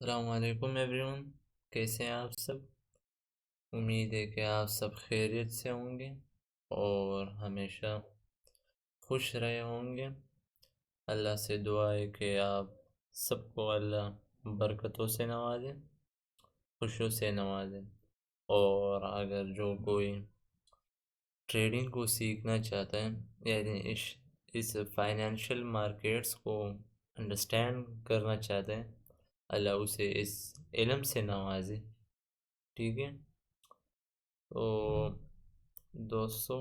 अस्सलामुअलैकुम एवरीवन। कैसे हैं आप सब? उम्मीद है कि आप सब खैरियत से होंगे और हमेशा खुश रहे होंगे। अल्लाह से दुआ है कि आप सबको अल्लाह बरकतों से नवाजें, खुशियों से नवाजें। और अगर जो कोई ट्रेडिंग को सीखना चाहता है, यानी इस फाइनेंशियल मार्केट्स को अंडरस्टैंड करना चाहते हैं, अल्लाह उसे इस इल्म से नवाजे। ठीक है, तो दोस्तों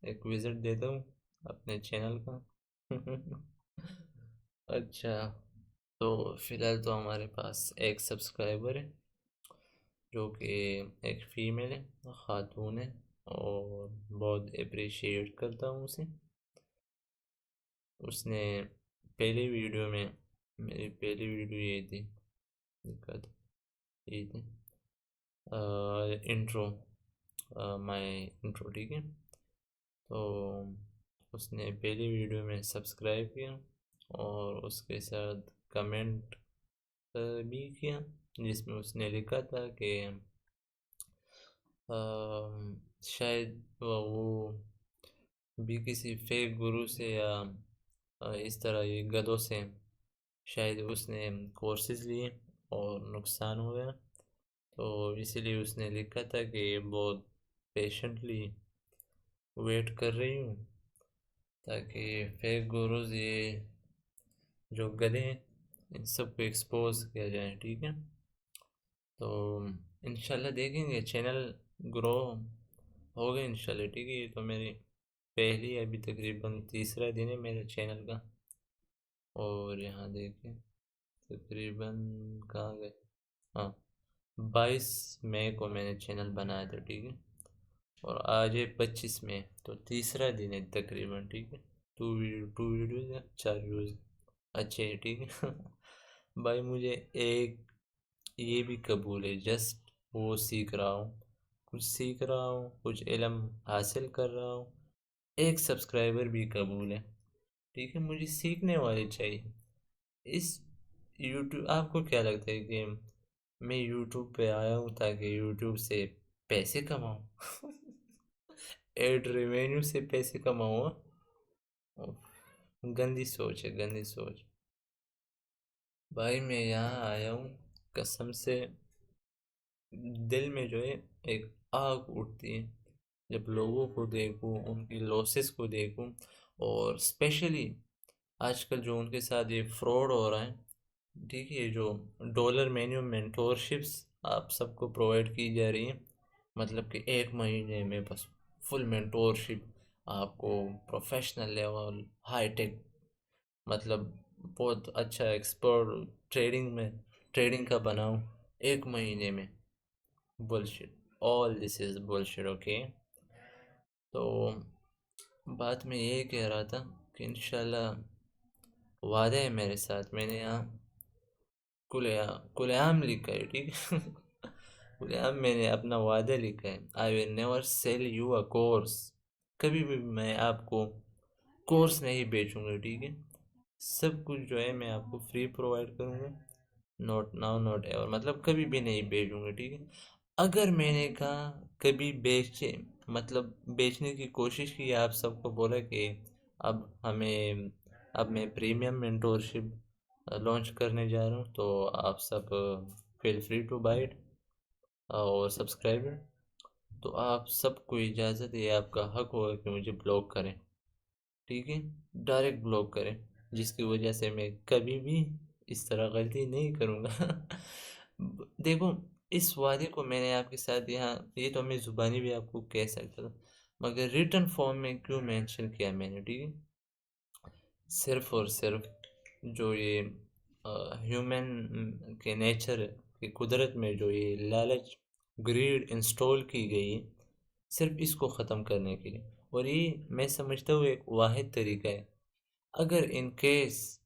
एक विज़िट देता हूँ अपने चैनल का। अच्छा, तो फ़िलहाल तो हमारे पास एक सब्सक्राइबर है जो कि एक फ़ीमेल है, ख़ातून है, और बहुत अप्रिशिएट करता हूँ उसे। उसने पहली वीडियो में, मेरी पहली वीडियो ये थी, दिक्कत ये थी, इंट्रो, माय इंट्रो। ठीक है, तो उसने पहली वीडियो में सब्सक्राइब किया और उसके साथ कमेंट भी किया, जिसमें उसने लिखा था कि शायद वो भी किसी फेक गुरु से या इस तरह ये गधों से शायद उसने कोर्सेज लिए और नुकसान हो गया। तो इसीलिए उसने लिखा था कि बहुत पेशेंटली वेट कर रही हूँ ताकि फेक गुरुज, ये जो गधे हैं, इन सबको एक्सपोज किया जाए। ठीक है, तो इंशाल्लाह देखेंगे चैनल ग्रो होगा इंशाल्लाह। ठीक है, ये तो मेरी पहली, अभी तकरीबन तीसरा दिन है मेरे चैनल का। और यहाँ देखें, तकरीबन कहाँ गए, हाँ, 22 मई को मैंने चैनल बनाया था। ठीक है, और आज है 25 मई, तो तीसरा दिन है तकरीबन। ठीक है, टू वीडियोज़ या 4 वीडियोज़ अच्छे हैं। ठीक है। भाई मुझे एक ये भी कबूल है, जस्ट वो सीख रहा हूँ, कुछ सीख रहा हूँ, कुछ इल्म हासिल कर रहा हूँ। एक सब्सक्राइबर भी कबूल है। ठीक है, मुझे सीखने वाले चाहिए। इस यूट्यूब, आपको क्या लगता है कि मैं यूट्यूब पे आया हूँ ताकि यूट्यूब से पैसे कमाऊँ? एड रेवेन्यू से पैसे कमाऊँ? हाँ? गंदी सोच है, गंदी सोच। भाई मैं यहाँ आया हूँ, कसम से दिल में जो है एक आग उठती है जब लोगों को देखूं, उनकी लॉसेस को देखूं, और स्पेशली आजकल जो उनके साथ ये फ्रॉड हो रहा है। ठीक है, जो डॉलर मेन्यू मेंटोरशिप्स आप सबको प्रोवाइड की जा रही है, मतलब कि 1 महीने में बस फुल मेंटोरशिप आपको, प्रोफेशनल लेवल, हाई टेक, मतलब बहुत अच्छा एक्सपर्ट ट्रेडिंग में, ट्रेडिंग का बनाऊं 1 महीने में। Bullshit, all this is bullshit. Okay, तो बात मैं ये कह रहा था कि इंशाल्लाह वादा है मेरे साथ, मैंने यहाँ कुलेआम लिखा है। ठीक है। कुलेआम मैंने अपना वादा लिखा है, I will never cell you a course. कभी भी मैं आपको कोर्स नहीं बेचूंगा। ठीक है, सब कुछ जो है मैं आपको फ्री प्रोवाइड करूंगा, नॉट नाउ नॉट एवर, मतलब कभी भी नहीं बेचूंगा। ठीक है, अगर मैंने कहा कभी बेचे, मतलब बेचने की कोशिश की, आप सबको बोला कि अब हमें, अब मैं प्रीमियम मेंटोरशिप लॉन्च करने जा रहा हूँ, तो आप सब feel free to buy it और सब्सक्राइब इट, तो आप सबको इजाज़त है, आपका हक होगा कि मुझे ब्लॉक करें। ठीक है, डायरेक्ट ब्लॉक करें, जिसकी वजह से मैं कभी भी इस तरह गलती नहीं करूँगा। देखो, इस वादे को मैंने आपके साथ यहाँ, ये तो मैं ज़ुबानी भी आपको कह सकता था, मगर रिटर्न फॉर्म में क्यों मेंशन किया मैंने? ठीक है, सिर्फ और सिर्फ जो ये ह्यूमन के नेचर की कुदरत में जो ये लालच, ग्रीड इंस्टॉल की गई है, सिर्फ इसको ख़त्म करने के लिए। और ये मैं समझता हूँ एक वाहिद तरीका है। अगर इन केस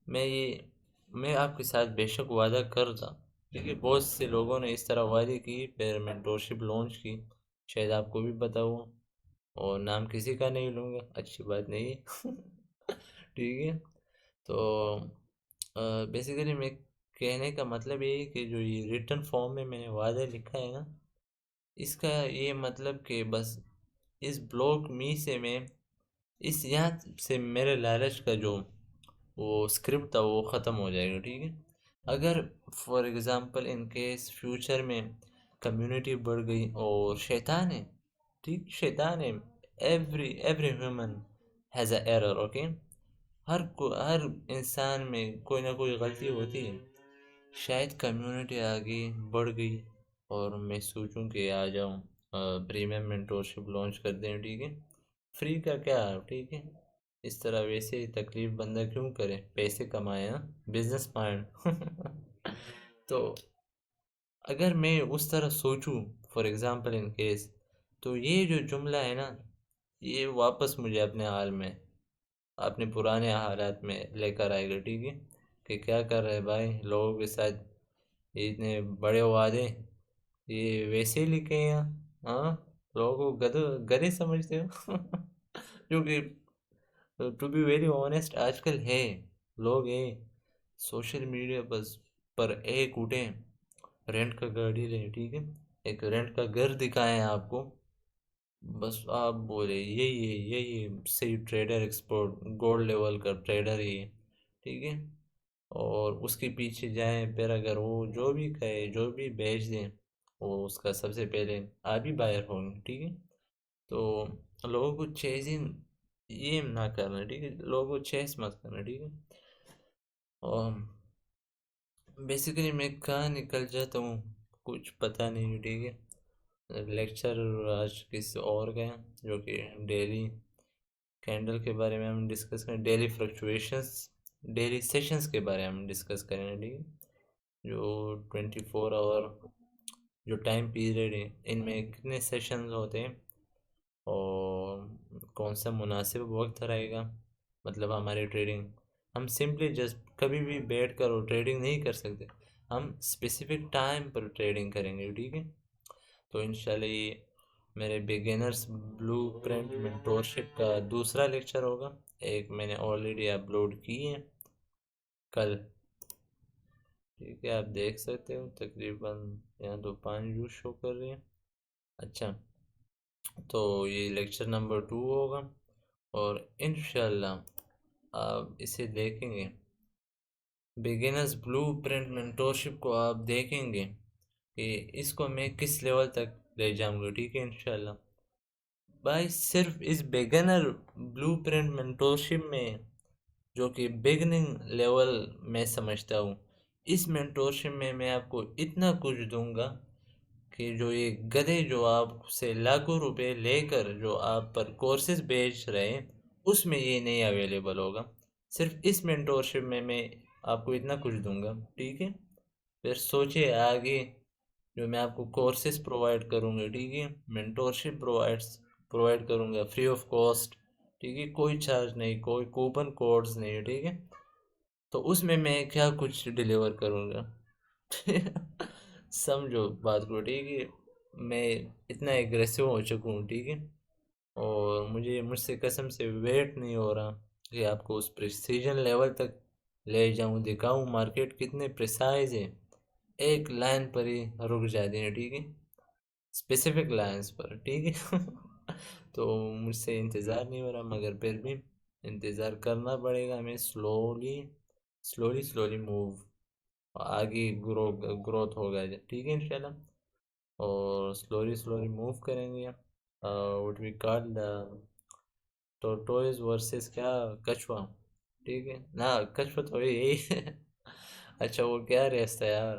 मैं आपके साथ बेशक वादा करता, क्योंकि बहुत से लोगों ने इस तरह वादे की, फिर मेंटोरशिप लॉन्च की, शायद आपको भी पता हो, और नाम किसी का नहीं लूँगा, अच्छी बात नहीं है। ठीक है, तो बेसिकली मैं कहने का मतलब ये है कि जो ये रिटर्न फॉर्म में मैंने वादा लिखा है ना, इसका ये मतलब कि बस इस ब्लॉग मी से मैं इस यहाँ से मेरे लालच का जो वो स्क्रिप्ट था वो ख़त्म हो जाएगा, ठीक है। अगर for example in case future में कम्युनिटी बढ़ गई और शैतान है, ठीक, शैतान है, every every human has a error, okay. हर इंसान में कोई ना कोई गलती होती है। शायद कम्युनिटी आगे बढ़ गई और मैं सोचूं कि आ जाऊं, प्रीमियम मेंटोरशिप लॉन्च कर दें, ठीक है। फ्री का क्या, ठीक है। इस तरह वैसे ही तकलीफ बंदा क्यों करे, पैसे कमाए, हाँ, बिजनेस माइंड। तो अगर मैं उस तरह सोचूं, फॉर एग्जांपल इन केस, तो ये जो जुमला है ना, ये वापस मुझे अपने हाल में, अपने पुराने हालात में लेकर आएगा, ठीक है। कि क्या कर रहे भाई लोगों के साथ, ये इतने बड़े वादे, ये वैसे ही लिखे हैं यहाँ, हाँ। लोगों को गधे समझते हो। क्योंकि टू बी वेरी ऑनेस्ट आजकल है, लोग हैं सोशल मीडिया बस पर एक उठे, रेंट का गाड़ी ले, ठीक है, एक रेंट का घर दिखाएं आपको, बस आप बोले यही सही ट्रेडर, एक्सपोर्ट गोल्ड लेवल का ट्रेडर ही है, ठीक है। और उसके पीछे जाएं, फिर अगर वो जो भी कहे, जो भी बेच दें, वो उसका सबसे पहले आप ही बायर होंगे, ठीक है। तो लोगों को चेजिंग ये ना करना, ठीक है, लोगों को चेस मत करना, ठीक है। और बेसिकली मैं कहाँ निकल जाता हूँ कुछ पता नहीं, ठीक है। लेक्चर आज किसी और का है, जो कि डेली कैंडल के बारे में हम डिस्कस करें, डेली फ्लक्चुएशंस, डेली सेशंस के बारे में हम डिस्कस करेंगे, ठीक है। जो 24 आवर जो टाइम पीरियड है, इनमें कितने सेशंस होते हैं और कौन सा मुनासिब वक्त रहेगा, मतलब हमारी ट्रेडिंग, हम सिंपली जस्ट कभी भी बैठ कर और ट्रेडिंग नहीं कर सकते, हम स्पेसिफिक टाइम पर ट्रेडिंग करेंगे, ठीक है। तो इंशाल्लाह ये मेरे बिगिनर्स ब्लू प्रिंट मेंटोरशिप का दूसरा लेक्चर होगा। एक मैंने ऑलरेडी अपलोड की है कल, ठीक है, आप देख सकते हो तकरीबन यहाँ तो 5 व्यूज शो कर रही है। अच्छा, तो ये लेक्चर नंबर 2 होगा और इंशाल्लाह आप इसे देखेंगे, बिगिनर्स ब्लू प्रिंट मेंटोरशिप को आप देखेंगे कि इसको मैं किस लेवल तक ले जाऊंगा, ठीक है, इंशाल्लाह। भाई सिर्फ इस बिगिनर ब्लूप्रिंट मेंटोरशिप में, जो कि बिगनिंग लेवल मैं समझता हूँ, इस मेंटोरशिप में मैं आपको इतना कुछ दूंगा कि जो ये गधे जो आपसे लाखों रुपए लेकर जो आप पर कोर्सेज बेच रहे हैं, उसमें ये नहीं अवेलेबल होगा। सिर्फ इस मेंटोरशिप में मैं आपको इतना कुछ दूंगा, ठीक है। फिर सोचिए आगे जो मैं आपको कोर्सेज प्रोवाइड करूँगा, ठीक है, मेंटोरशिप प्रोवाइड करूँगा फ्री ऑफ कॉस्ट, ठीक है, कोई चार्ज नहीं, कोई कूपन कोड्स नहीं, ठीक है। तो उसमें मैं क्या कुछ डिलीवर करूँगा। समझो बात को, ठीक है। मैं इतना एग्रेसिव हो चुका हूँ, ठीक है, और मुझसे कसम से वेट नहीं हो रहा कि आपको उस प्रिसीजन लेवल तक ले जाऊँ, दिखाऊँ मार्केट कितने प्रिसाइज है, एक लाइन पर ही रुक जाते हैं, ठीक है, स्पेसिफिक लाइन्स पर, ठीक है। तो मुझसे इंतज़ार नहीं हो रहा, मगर फिर भी इंतज़ार करना पड़ेगा हमें, स्लोली स्लोली स्लोली मूव आगे ग्रोथ होगा, ठीक है, इंशाल्लाह। और स्लोली स्लोली मूव करेंगे, what we call the tortoise versus क्या, कछुआ, ठीक है ना, कछुआ तो यही है। अच्छा वो क्या रेस था यार,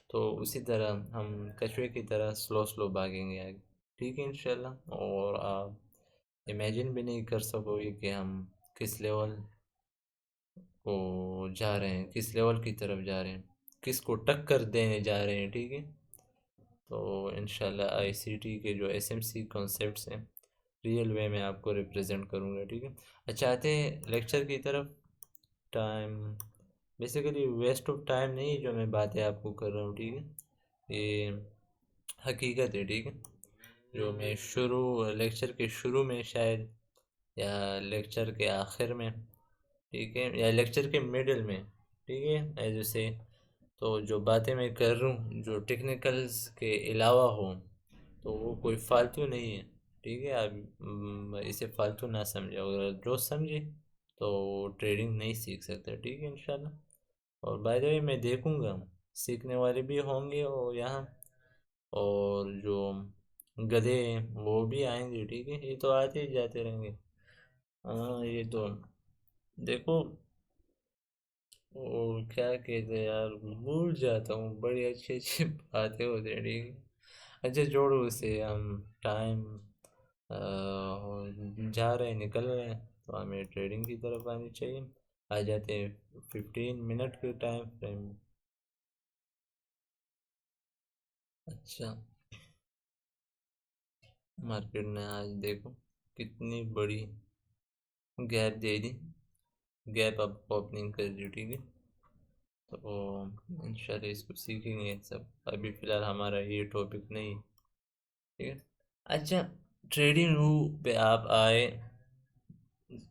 तो उसी तरह हम कछुए की तरह स्लो स्लो भागेंगे आगे, ठीक है, इंशाल्लाह। और आप इमेजिन भी नहीं कर सकोगे कि हम किस लेवल को जा रहे हैं, किस लेवल की तरफ जा रहे हैं, किसको टक्कर देने जा रहे हैं, ठीक है। तो इंशाल्लाह आईसीटी के जो एसएमसी कॉन्सेप्ट्स हैं रियल वे में आपको रिप्रेजेंट करूँगा, ठीक है। अच्छा आते हैं लेक्चर की तरफ। Time basically waste of time नहीं जो मैं बातें आपको कर रहा हूँ, ठीक है, ये हकीकत है, ठीक है। जो मैं शुरू लेक्चर के शुरू में शायद, या लेक्चर के आखिर में, ठीक है, या लेक्चर के मिडल में, ठीक है, एज से तो जो बातें मैं कर रहा हूँ जो टेक्निकल्स के अलावा हो, तो वो कोई फालतू नहीं है। ठीक है, आप इसे फालतू ना समझे, अगर जो समझे तो ट्रेडिंग नहीं सीख सकते। ठीक है, इंशाल्लाह। और बाय द वे मैं देखूंगा, सीखने वाले भी होंगे और यहाँ, और जो गधे हैं वो भी आएंगे। ठीक है, ये तो आते ही जाते रहेंगे। हाँ, ये तो देखो, वो क्या कहते हैं यार, भूल जाता हूँ, बड़ी अच्छी अच्छी बातें होती हैं। ठीक है, अच्छा छोड़ो उसे। हम टाइम जा रहे हैं, निकल रहे हैं, तो हमें ट्रेडिंग की तरफ आनी चाहिए। आ जाते हैं 15 मिनट के टाइम फ्रेम। अच्छा, मार्केट ने आज देखो कितनी बड़ी गैप दे दी, गैप अब ओपनिंग कर दी। ठीक है, तो इंशाल्लाह इसको सीखेंगे सब। अभी फ़िलहाल हमारा ये टॉपिक नहीं है। ठीक है, अच्छा, ट्रेडिंग व्यू पे आप आए,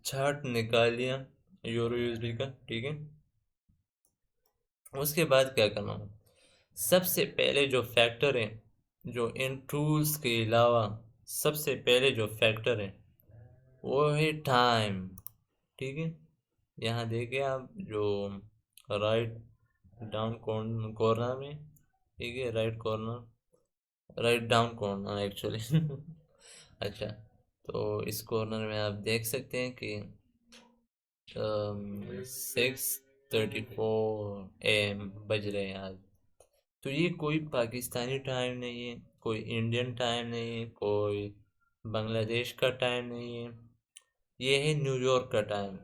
चार्ट निकाल लिया यूरो यूएसडी का। ठीक है, उसके बाद क्या करना हो, सबसे पहले जो फैक्टर है, जो इन टूल्स के अलावा सबसे पहले जो फैक्टर है वो है टाइम। ठीक है, यहाँ देखिए आप, जो राइट डाउन कॉर्नर में, ठीक है, right corner, write down corner actually. अच्छा, तो इस कॉर्नर में आप देख सकते हैं कि 6:34 AM बज रहे हैं आज। तो ये कोई पाकिस्तानी टाइम नहीं है, कोई इंडियन टाइम नहीं है, कोई बांग्लादेश का टाइम नहीं है, ये है न्यूयॉर्क का टाइम।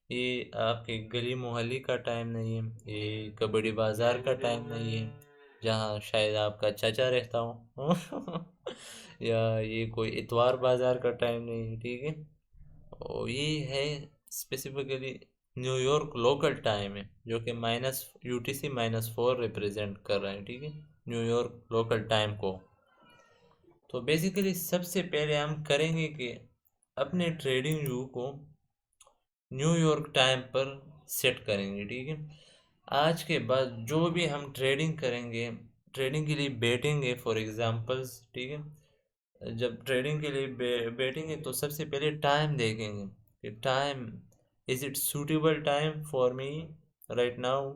ये आपके गली मोहल्ले का टाइम नहीं है, ये कबड्डी बाजार का टाइम नहीं है जहाँ शायद आपका चाचा रहता हो। या ये कोई इतवार बाजार का टाइम नहीं है। ठीक है, और ये है स्पेसिफिकली न्यूयॉर्क लोकल टाइम है, जो कि -UTC-4 रिप्रेजेंट कर रहा है। ठीक है, न्यूयॉर्क लोकल टाइम को। तो बेसिकली सबसे पहले हम करेंगे कि अपने ट्रेडिंग व्यू को न्यूयॉर्क टाइम पर सेट करेंगे। ठीक है, आज के बाद जो भी हम ट्रेडिंग करेंगे, ट्रेडिंग के लिए बैठेंगे फॉर एग्जांपल्स। ठीक है, जब ट्रेडिंग के लिए बैठेंगे तो सबसे पहले टाइम देखेंगे कि time, is it suitable time for me right now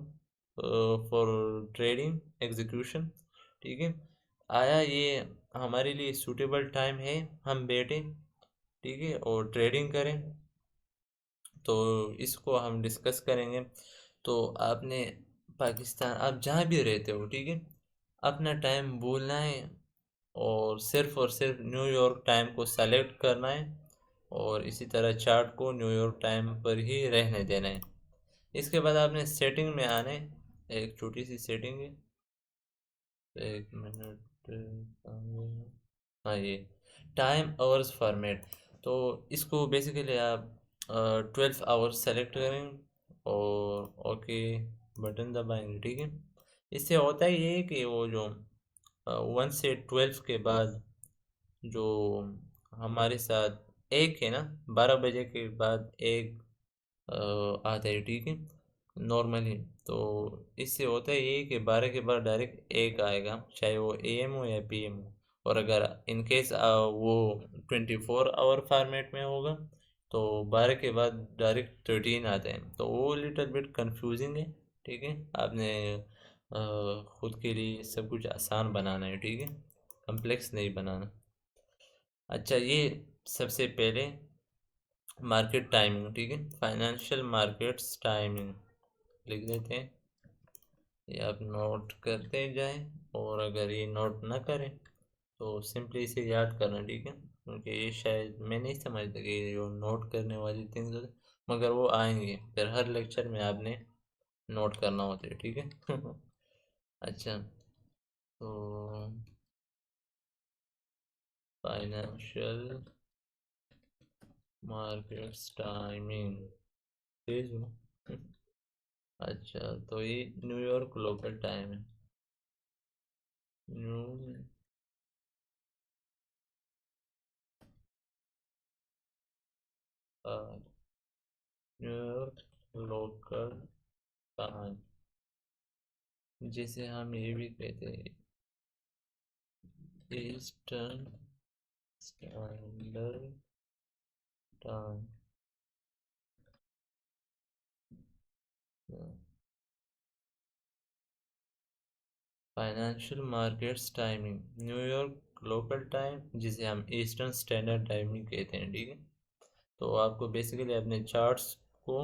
for trading execution. ठीक है, आया ये हमारे लिए सूटेबल टाइम है, हम बैठें, ठीक है, और ट्रेडिंग करें। तो इसको हम डिस्कस करेंगे। तो आपने, पाकिस्तान, आप जहाँ भी रहते हो, ठीक है, अपना टाइम बोलना है और सिर्फ न्यूयॉर्क टाइम को सेलेक्ट करना है, और इसी तरह चार्ट को न्यूयॉर्क टाइम पर ही रहने देना है। इसके बाद आपने सेटिंग में आने, एक छोटी सी सेटिंग है, 1 मिनट, हाँ, ये टाइम आवर्स फॉर्मेट। तो इसको बेसिकली आप 12 आवर्स सेलेक्ट करें और ओके बटन दबाएंगे। ठीक है, इससे होता ही ये है कि वो जो 1 से 12 के बाद जो हमारे साथ एक है ना, 12 बजे के बाद एक आता है। ठीक है, नॉर्मली। तो इससे होता है ये कि 12 के बाद डायरेक्ट एक आएगा, चाहे वो AM हो या PM हो। और अगर इन केस वो 24 आवर फॉर्मेट में होगा, तो 12 के बाद डायरेक्ट 13 आते हैं, तो वो लिटिल बिट कंफ्यूजिंग है। ठीक है, आपने खुद के लिए सब कुछ आसान बनाना है। ठीक है, कम्प्लेक्स नहीं बनाना। अच्छा, ये सबसे पहले मार्केट टाइमिंग। ठीक है, फाइनेंशियल मार्केट्स टाइमिंग लिख देते हैं, ये आप नोट करते जाएं। और अगर ये नोट ना करें तो सिंपली इसे याद करना। ठीक है, क्योंकि ये शायद मैं नहीं समझता कि ये जो नोट करने वाली थिंग्स होती, मगर वो आएंगे फिर हर लेक्चर में आपने नोट करना होता है। ठीक है। अच्छा, तो फाइनेंशियल मार्केट्स टाइमिंग तेज हो। अच्छा, तो ये न्यूयॉर्क लोकल टाइम है। New New York local time. जिसे हम ये भी कहते हैं eastern standard time. Financial markets timing New York local time, जिसे हम ईस्टर्न स्टैंडर्ड टाइमिंग कहते हैं, ठीक है। तो आपको बेसिकली अपने चार्ट्स को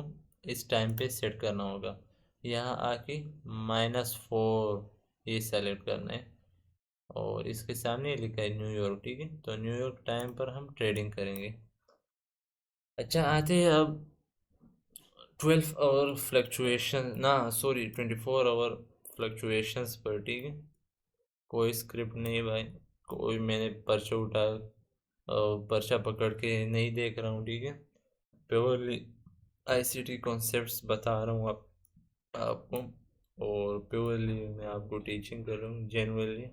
इस टाइम पे सेट करना होगा। यहाँ आके -4 ये सेलेक्ट करना है और इसके सामने लिखा है न्यूयॉर्क, ठीक है। तो न्यूयॉर्क टाइम पर हम ट्रेडिंग करेंगे। अच्छा, आते हैं अब 12 आवर फ्लक्चुएशन ना, सॉरी 24 आवर फ्लक्चुएशंस पर, ठीक है। कोई स्क्रिप्ट नहीं भाई, कोई मैंने पर्चा पर्चा पकड़ के नहीं देख रहा हूँ, ठीक है। प्योरली आईसीटी कॉन्सेप्ट्स बता रहा हूँ आपको, और प्योरली मैं आपको टीचिंग कर रहा हूँ जेन्युइनली,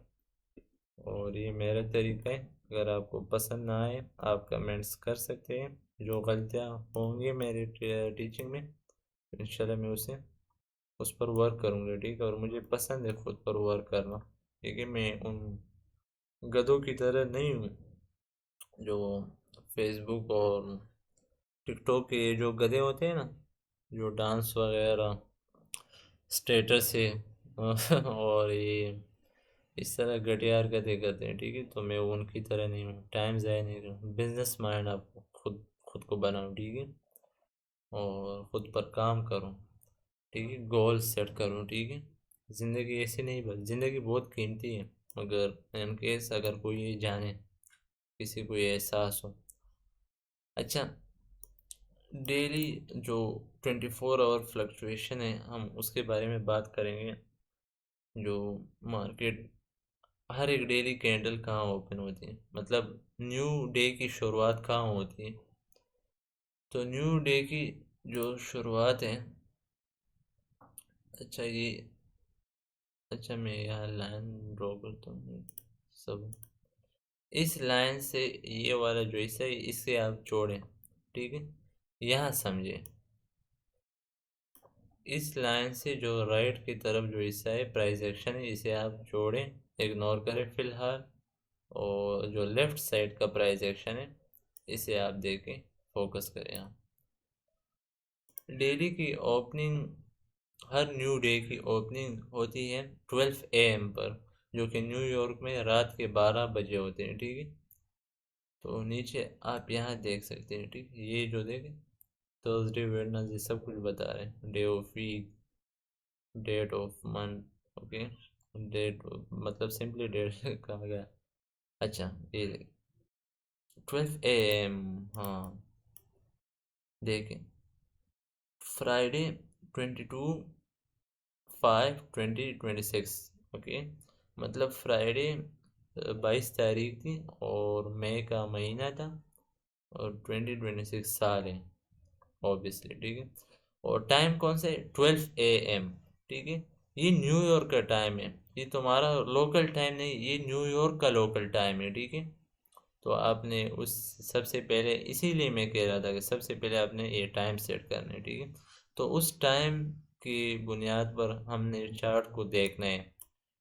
और ये मेरा तरीका है। अगर आपको पसंद ना आए आप कमेंट्स कर सकते हैं। जो गलतियाँ होंगी मेरी टीचिंग में, इंशाल्लाह मैं उस पर वर्क करूँगा, ठीक है। और मुझे पसंद है खुद पर वर्क करना, ठीक है। मैं उन गधों की तरह नहीं हूँ जो फेसबुक और टिकटॉक के जो गधे होते हैं ना, जो डांस वगैरह स्टेटस है और ये इस तरह घटिया हरकतें करते हैं, ठीक है। तो मैं उनकी तरह नहीं हूँ, टाइम ज़ाया नहीं करूँ, बिजनेस माइंड आपको खुद को बनाऊँ, ठीक है। और खुद पर काम करूँ, ठीक है। गोल सेट करूँ, ठीक है। ज़िंदगी ऐसी नहीं, बस ज़िंदगी बहुत कीमती है। अगर इन केस अगर कोई ये जाने, किसी को ये एहसास हो। अच्छा, डेली जो 24 आवर फ्लक्चुएशन है हम उसके बारे में बात करेंगे। जो मार्केट हर एक डेली कैंडल कहाँ ओपन होती है, मतलब न्यू डे की शुरुआत कहाँ होती है। तो न्यू डे की जो शुरुआत है, अच्छा ये, अच्छा मैं यहाँ लाइन ड्रॉ करता हूँ सब। इस लाइन से ये वाला जो हिस्सा है इससे आप जोड़ें, ठीक है। यहाँ समझें, इस लाइन से जो राइट की तरफ जो हिस्सा है प्राइस एक्शन है, इसे आप जोड़ें, इग्नोर करें फिलहाल। और जो लेफ्ट साइड का प्राइस एक्शन है इसे आप देखें, फोकस करें आप। डेली की ओपनिंग, हर न्यू डे की ओपनिंग होती है 12 AM पर, जो कि न्यूयॉर्क में रात के 12 बजे होते हैं, ठीक है। तो नीचे आप यहाँ देख सकते हैं, ठीक है। ये जो देखें थर्सडे वेडनेसडे सब कुछ बता रहे हैं, day of week, date of month, okay. Date मतलब सिंपली डेट कहा गया। अच्छा ये 12 AM, हाँ देखें, फ्राइडे 22/5/2026, ओके। मतलब फ्राइडे 22 तारीख थी और मई का महीना था, और 2026 साल है ऑब्वियसली, ठीक है। और टाइम कौन सा है, 12 AM, ठीक है। ये न्यूयॉर्क का टाइम है, ये तुम्हारा लोकल टाइम नहीं, ये न्यूयॉर्क का लोकल टाइम है, ठीक है। तो आपने उस सबसे पहले, इसीलिए मैं कह रहा था कि सबसे पहले आपने ये टाइम सेट करना है, ठीक है। तो उस टाइम की बुनियाद पर हमने चार्ट को देखना है,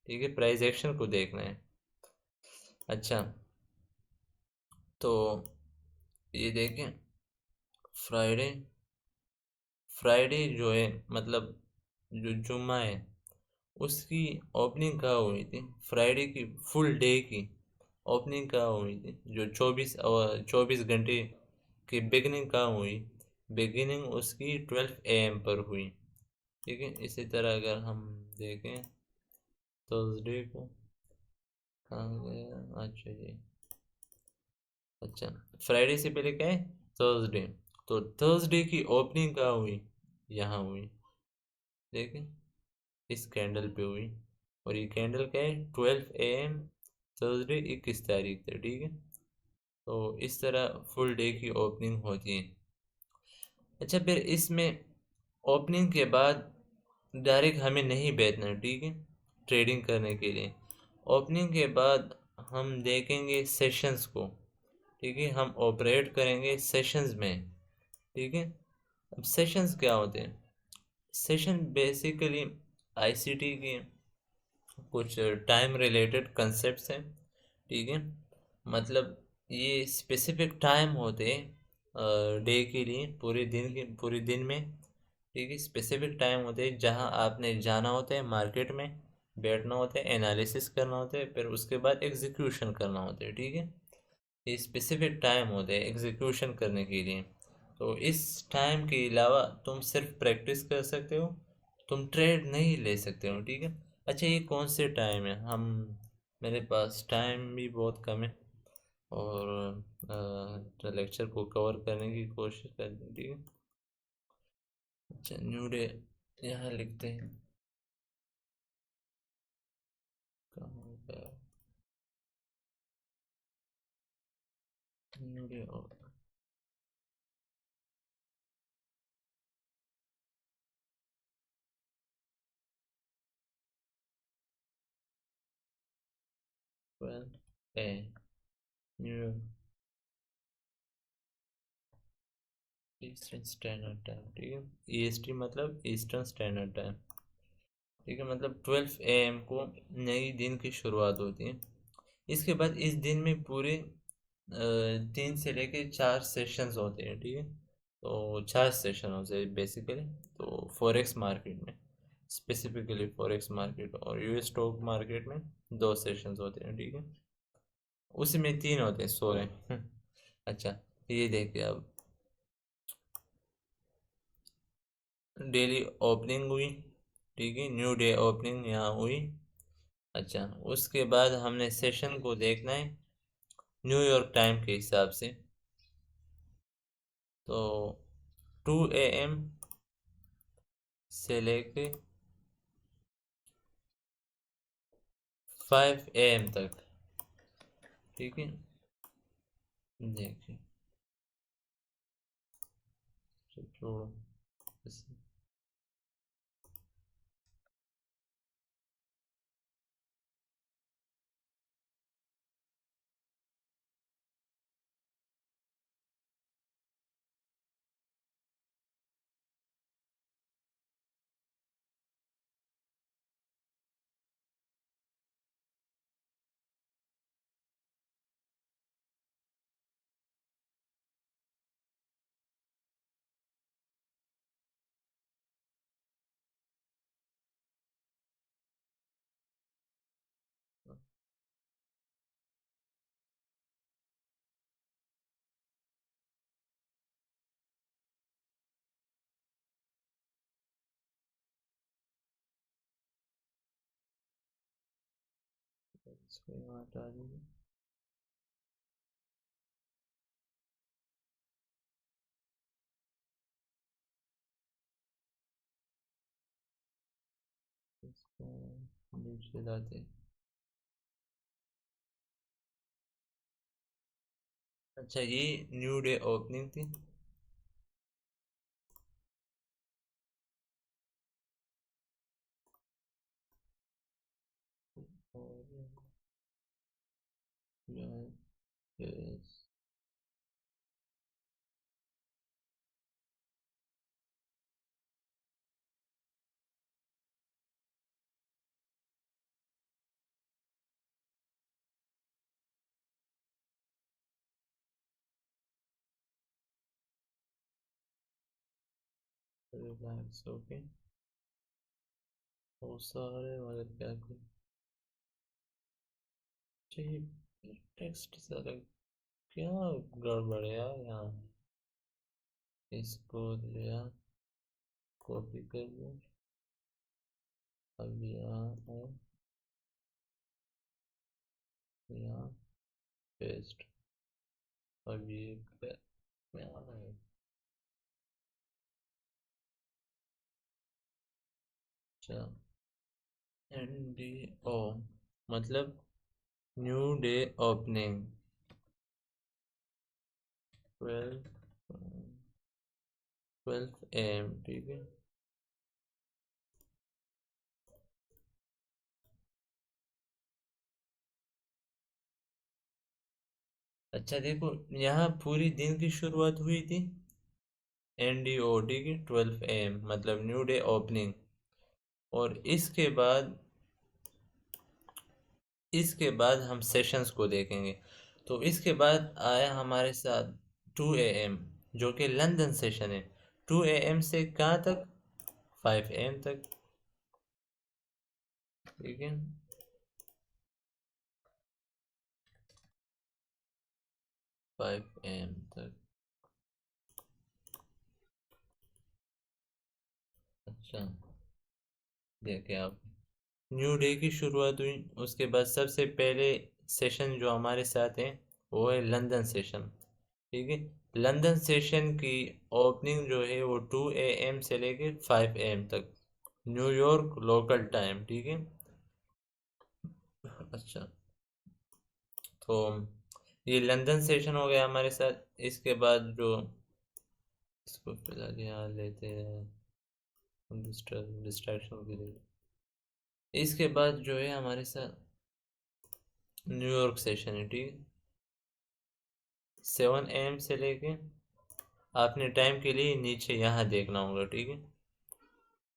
ठीक है, प्राइस एक्शन को देखना है। अच्छा, तो ये देखें, फ्राइडे फ्राइडे जो है, मतलब जो जुम्मा है, उसकी ओपनिंग कहाँ हुई थी, फ्राइडे की फुल डे की ओपनिंग कहाँ हुई थी, जो 24 घंटे की बिगनिंग कहाँ हुई, बिगिनिंग उसकी 12 AM पर हुई, ठीक है। इसी तरह अगर हम देखें थर्सडे को, कहाँ गया, अच्छा जी, अच्छा फ्राइडे से पहले क्या है, थर्सडे। तो थर्सडे की ओपनिंग कहाँ हुई, यहाँ हुई, देखें इस कैंडल पे हुई। और ये कैंडल क्या है, 12 AM, थर्सडे 21 तारीख था, ठीक है। तो इस तरह फुल डे की ओपनिंग होती है। अच्छा, फिर इसमें ओपनिंग के बाद डायरेक्ट हमें नहीं बैठना, ठीक है, ट्रेडिंग करने के लिए। ओपनिंग के बाद हम देखेंगे सेशंस को, ठीक है। हम ऑपरेट करेंगे सेशंस में, ठीक है। अब सेशंस क्या होते हैं, सेशन बेसिकली आईसीटी की कुछ टाइम रिलेटेड कंसेप्ट्स हैं, ठीक है। मतलब ये स्पेसिफिक टाइम होते हैं डे के लिए, पूरे दिन में, ठीक है। स्पेसिफिक टाइम होते हैं जहाँ आपने जाना होता है मार्केट में, बैठना होता है, एनालिसिस करना होता है, फिर उसके बाद एग्जीक्यूशन करना होता है, ठीक है। ये स्पेसिफिक टाइम होते हैं एग्जीक्यूशन करने के लिए। तो इस टाइम के अलावा तुम सिर्फ प्रैक्टिस कर सकते हो, तुम ट्रेड नहीं ले सकते हो, ठीक है। अच्छा, ये कौन से टाइम है? हम मेरे पास टाइम भी बहुत कम है, और लेक्चर को कवर करने की कोशिश कर, ठीक है। अच्छा, न्यू डे यहाँ लिखते हैं। कहाँ गया न्यू डे? और 12 a new eastern standard time, ठीक है। ईएसटी मतलब ईस्टर्न स्टैंडर्ड टाइम, ठीक है। मतलब 12 AM को नई दिन की शुरुआत होती है। इसके बाद इस दिन में पूरे 3 से लेके 4 सेशंस होते हैं, ठीक है। तो 4 सेशन होते हैं बेसिकली। तो फॉरेक्स मार्केट में, स्पेसिफिकली फॉरेक्स मार्केट और यूएस स्टॉक मार्केट में 2 सेशंस होते हैं, ठीक है। उसी में 3 होते हैं, सॉरी। अच्छा, ये देखिए अब, डेली ओपनिंग हुई, ठीक है। न्यू डे ओपनिंग यहाँ हुई। अच्छा, उसके बाद हमने सेशन को देखना है न्यूयॉर्क टाइम के हिसाब से। तो 2 AM से लेके 5 AM तक, ठीक है। देखिए, छोड़ो इसे। इसको यहाँ हटा दीजिए। इसको नीचे लाते हैं। अच्छा, ये न्यू डे ओपनिंग थी। और yes, रिलैक्स ओके। बहुत सारे मगर क्या करूं? चाहिए टेक्स्ट सारा, क्या गड़बड़ है यार यहाँ। इसको लिया, कॉपी कर लिया, अब यहाँ है, यहाँ पेस्ट। अब ये यहाँ है। अच्छा, NDO मतलब न्यू डे ओपनिंग 12 AM, ठीक है। अच्छा देखो, यहाँ पूरी दिन की शुरुआत हुई थी NDO, ठीक है, 12 AM मतलब न्यू डे ओपनिंग। और इसके बाद इसके बाद हम सेशंस को देखेंगे। तो इसके बाद आया हमारे साथ 2 AM, जो कि लंदन सेशन है। 2 AM से कहाँ तक? 5 AM तक। ठीक है। 5 AM तक। अच्छा, देखे आप। न्यू डे की शुरुआत हुई। उसके बाद सबसे पहले सेशन जो हमारे साथ है वो है लंदन सेशन। ठीक है। लंदन सेशन की ओपनिंग जो है वो 2 AM से लेके 5 AM तक, न्यूयॉर्क लोकल टाइम। ठीक है। अच्छा, तो ये लंदन सेशन हो गया हमारे साथ। इसके बाद जो, इसको फिलहाल यहाँ लेते हैं डिस्ट्रैक्शन के लिए। इसके बाद जो है हमारे साथ न्यूयॉर्क सेशन है। ठीक है। 7 AM से लेके, आपने टाइम के लिए नीचे यहाँ देखना होगा। ठीक है।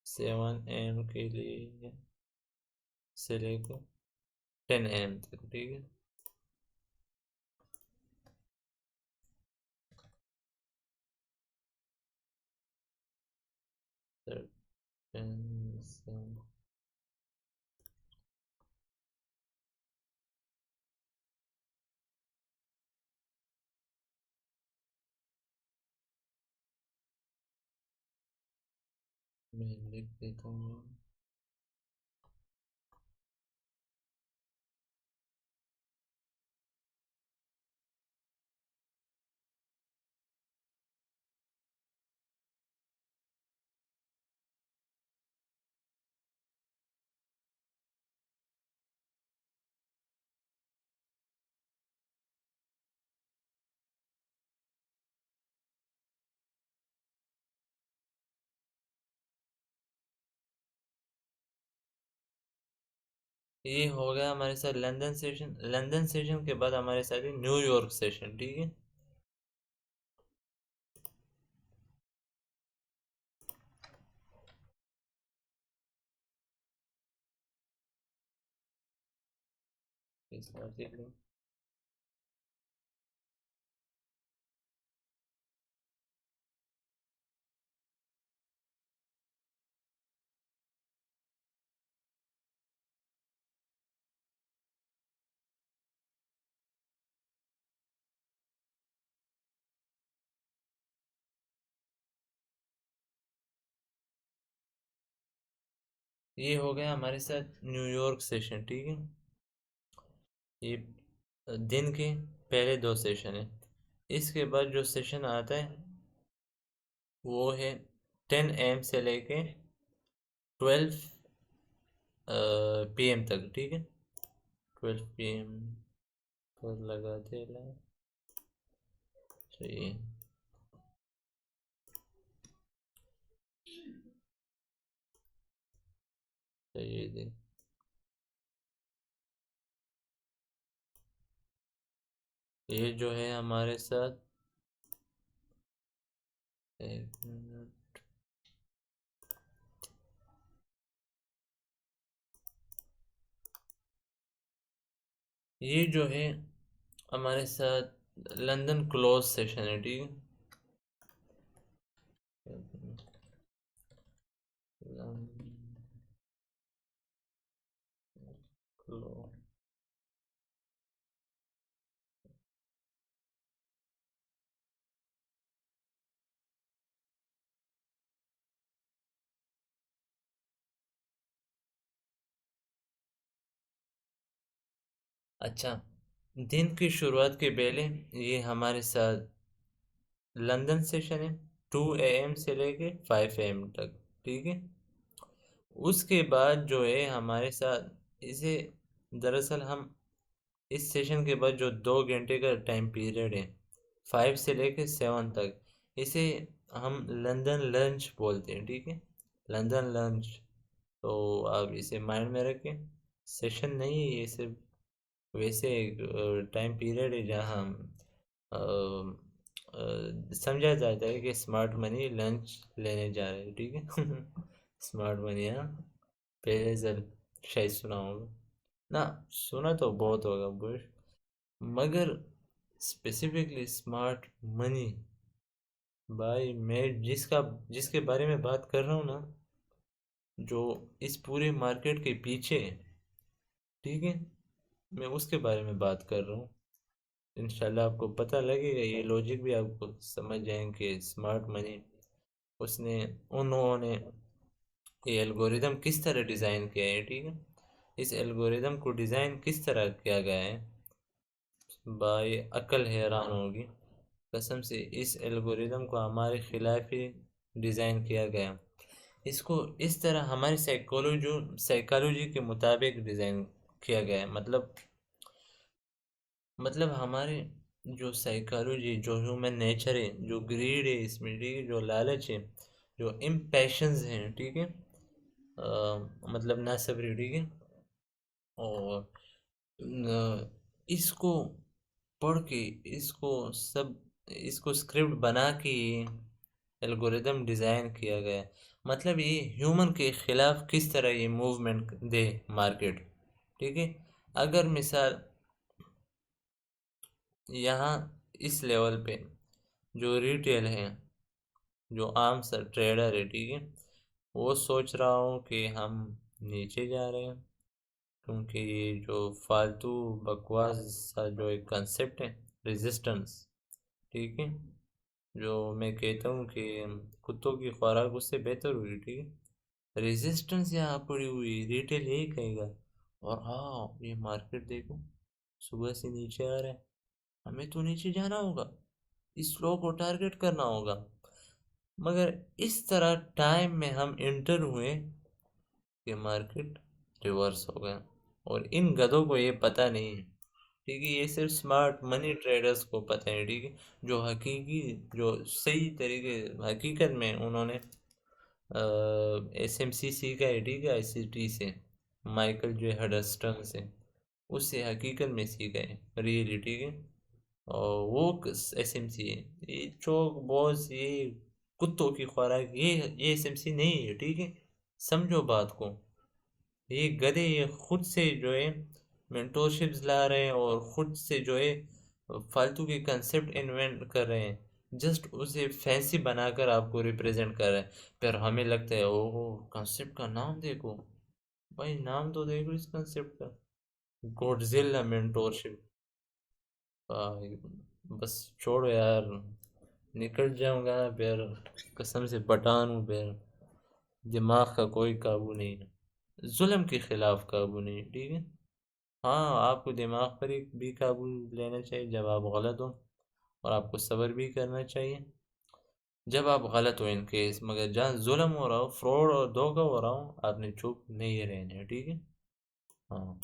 7 AM के लिए से लेकर 10 AM तक। ठीक है। तो 10 से मैं लिख देता हूँ। ये हो गया हमारे साथ लंदन सेशन। लंदन सेशन के बाद हमारे साथ है न्यूयॉर्क सेशन। ठीक है। इस बार देख लो। ये हो गया हमारे साथ न्यूयॉर्क सेशन। ठीक है। ये दिन के पहले 2 सेशन है। इसके बाद जो सेशन आता है वो है 10 AM से लेके 12 PM तक। ठीक है। 12 PM पर लगा देना चाहिए। चाहिए दे। ये जो है हमारे साथ, एक मिनट। ये जो है हमारे साथ लंदन क्लोज सेशन है। ठीक है। London close. अच्छा, दिन की शुरुआत के पहले ये हमारे साथ लंदन सेशन है 2 AM से लेके 5 AM तक। ठीक है। उसके बाद जो है हमारे साथ इसे, दरअसल हम इस सेशन के बाद जो 2 घंटे का टाइम पीरियड है 5 से लेके 7 तक, इसे हम लंदन लंच बोलते हैं। ठीक है। London lunch. तो आप इसे माइंड में रखें। सेशन नहीं है ये, सिर्फ वैसे एक टाइम पीरियड है जहाँ हम समझा जाता है कि स्मार्ट मनी लंच लेने जा रहे हैं। ठीक है। स्मार्ट मनी, हाँ। पहले जब शायद सुना होगा। ना, सुना तो बहुत होगा बुश, मगर स्पेसिफिकली स्मार्ट मनी, भाई मैं जिसके बारे में बात कर रहा हूँ ना, जो इस पूरे मार्केट के पीछे है, ठीक है, मैं उसके बारे में बात कर रहा हूँ। इंशाल्लाह आपको पता लगेगा, ये लॉजिक भी आपको समझ जाएंगे। स्मार्ट मनी, उसने उन्होंने ये एल्गोरिदम किस तरह डिज़ाइन किया है, ठीक है, इस एल्गोरिदम को डिज़ाइन किस तरह किया गया है, भाई अकल हैरान होगी कसम से। इस एल्गोरिदम को हमारे खिलाफ ही डिज़ाइन किया गया। इसको इस तरह हमारी साइकोलॉजी के मुताबिक डिज़ाइन किया गया है। मतलब हमारे जो साइकोलॉजी, जो ह्यूमन नेचर है, जो ग्रीड है इसमें, ठीक है, जो लालच है, जो इम्पैशंस हैं, ठीक है, मतलब ना सब्र, ठीक है, और इसको पढ़ के, इसको सब इसको स्क्रिप्ट बना के एल्गोरिदम डिज़ाइन किया गया है। मतलब ये ह्यूमन के खिलाफ किस तरह ये मूवमेंट दे मार्केट, ठीक है। अगर मिसाल यहाँ इस लेवल पे जो रिटेल है, जो आम सा ट्रेडर है, ठीक है, वो सोच रहा हूँ कि हम नीचे जा रहे हैं, क्योंकि ये जो फालतू बकवास सा जो एक कंसेप्ट है, रेजिस्टेंस, ठीक है, जो मैं कहता हूँ कि कुत्तों की खुराक उससे बेहतर हुई, ठीक है, रेजिस्टेंस यहाँ पड़ी हुई, रिटेल यही कहेगा। और हाँ, ये मार्केट देखो, सुबह से नीचे आ रहा है, हमें तो नीचे जाना होगा, इस लो को टारगेट करना होगा। मगर इस तरह टाइम में हम इंटर हुए कि मार्केट रिवर्स हो गया, और इन गधों को ये पता नहीं है, ठीक है, ये सिर्फ स्मार्ट मनी ट्रेडर्स को पता है, ठीक है, जो हकीकी, जो सही तरीके, हकीकत में उन्होंने एसएमसी सीखा है, ठीक है, आईसीटी से, माइकल जो हडस्टन से, उससे हकीकत में सीखा है रियली, ठीक है। और वो एसएमसी है, ये चौक बॉस, ये कुत्तों की खुराक, ये एसएमसी नहीं है, ठीक है, समझो बात को। ये गधे ये खुद से जो है मेंटोरशिप्स ला रहे हैं, और खुद से जो है फालतू के कंसेप्ट इन्वेंट कर रहे हैं, जस्ट उसे फैंसी बनाकर आपको रिप्रेजेंट कर रहे हैं। पर हमें लगता है ओहो, कंसेप्ट का नाम देखो, भाई नाम तो देखो इस कंसेप्ट का, गॉडजिला मेंटोरशिप। भाई बस छोड़ो यार, निकल जाऊंगा फिर, कसम से पठान हूँ फिर, दिमाग का कोई काबू नहीं है, जुल्म के खिलाफ काबू नहीं, ठीक है। हाँ, आपको दिमाग पर ही भी काबू लेना चाहिए जब आप गलत हो, और आपको सब्र भी करना चाहिए जब आप गलत हो इन केस। मगर जहाँ जुल्म हो रहा हो, फ्रॉड और धोखा हो रहा हो, आपने चुप नहीं रहना है, ठीक है। हाँ,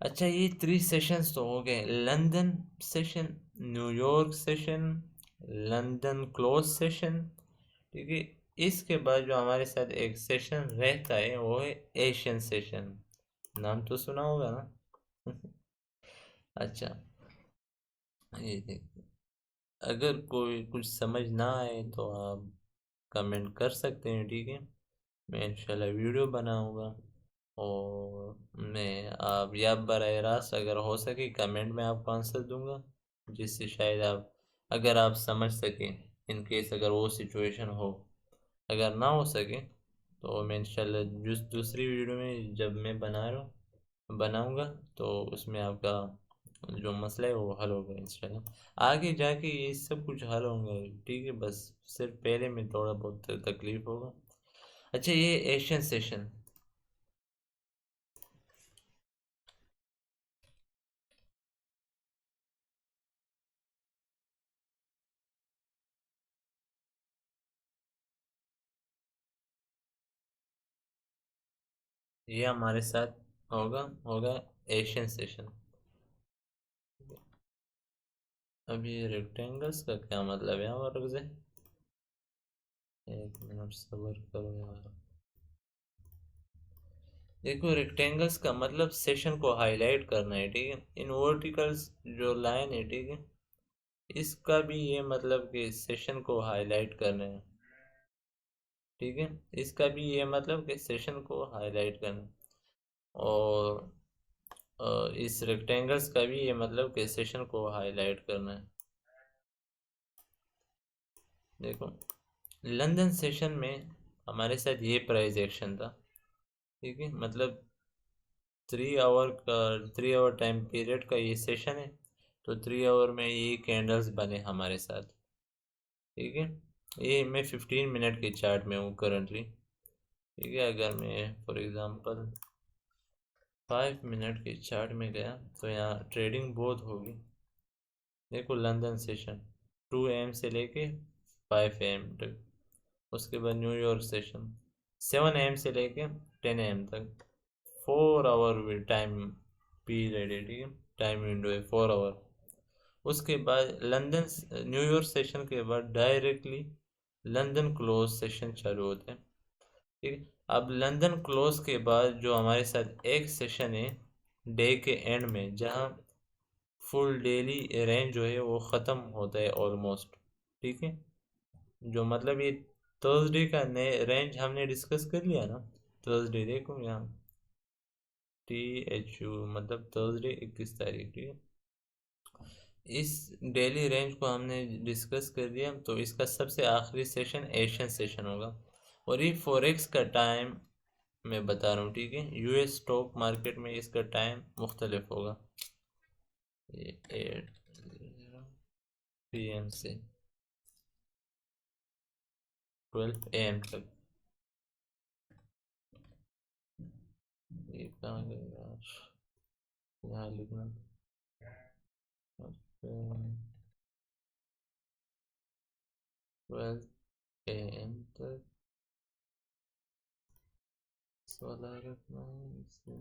अच्छा, ये 3 सेशंस तो हो गए, London session, New York session, London close session, ठीक है। इसके बाद जो हमारे साथ एक सेशन रहता है वो है एशियन सेशन, नाम तो सुना होगा ना। अच्छा, ये देख, अगर कोई कुछ समझ ना आए तो आप कमेंट कर सकते हैं, ठीक है, मैं इंशाल्लाह वीडियो बनाऊंगा, और मैं आप या बराह रास्त अगर हो सके कमेंट में आपको आंसर दूंगा, जिससे शायद आप, अगर आप समझ सकें, इन केस अगर वो सिचुएशन हो। अगर ना हो सके तो मैं इंशाल्लाह जिस दूसरी वीडियो में जब मैं बनाऊंगा, तो उसमें आपका जो मसला है वो हल होगा इंशाल्लाह, आगे जाके ये सब कुछ हल होंगे, ठीक है, बस सिर्फ पहले में थोड़ा बहुत तकलीफ होगा। अच्छा, ये एशियन सेशन, ये हमारे साथ होगा होगा एशियन सेशन। अभी रेक्टेंगल्स का क्या मतलब है और से, एक मिनट सब्र करो यार। देखो, रेक्टेंगल्स का मतलब सेशन को हाईलाइट करना है, ठीक है, इन वर्टिकल्स जो लाइन है, ठीक है, इसका भी ये मतलब कि सेशन को हाईलाइट करना है, ठीक है, इसका भी ये मतलब कि सेशन को हाईलाइट करना है। और इस रेक्टेंगल्स का भी ये मतलब कि सेशन को हाईलाइट करना है। देखो, लंदन सेशन में हमारे साथ ये प्राइस एक्शन था, ठीक है, मतलब 3 आवर टाइम पीरियड का ये सेशन है, तो 3 आवर में ये कैंडल्स बने हमारे साथ, ठीक है। ये मैं 15 मिनट के चार्ट में हूँ करंटली, ठीक है। अगर मैं फॉर एग्जांपल 5 मिनट के चार्ट में गया तो यहाँ ट्रेडिंग बहुत होगी। देखो, लंदन सेशन 2 AM से लेके 5 AM तक, उसके बाद न्यूयॉर्क सेशन 7 AM से लेके 10 AM तक, 4 आवर टाइम पीरियड है, ठीक है, टाइम विंडो है 4 आवर। उसके बाद लंदन न्यूयॉर्क सेशन के बाद डायरेक्टली लंदन क्लोज सेशन चालू होते हैं, ठीक है। अब लंदन क्लोज के बाद जो हमारे साथ एक सेशन है डे के एंड में, जहाँ फुल डेली रेंज जो है वो ख़त्म होता है ऑलमोस्ट, ठीक है। जो मतलब ये थर्सडे का नए रेंज हमने डिस्कस कर लिया ना, थर्सडे देखो यहाँ THU मतलब थर्सडे 21 तारीख, ठीक है। इस डेली रेंज को हमने डिस्कस कर दिया, तो इसका सबसे आखिरी सेशन एशियन सेशन होगा। और ये फॉरेक्स का टाइम मैं बता रहा हूँ, ठीक है। US स्टॉक मार्केट में इसका टाइम मुख्तलिफ होगा, ये 8 PM से 12 AM तक। ये कहाँ गया यार, यहाँ लिखना। 12 AM तक वाला रखना है इसे,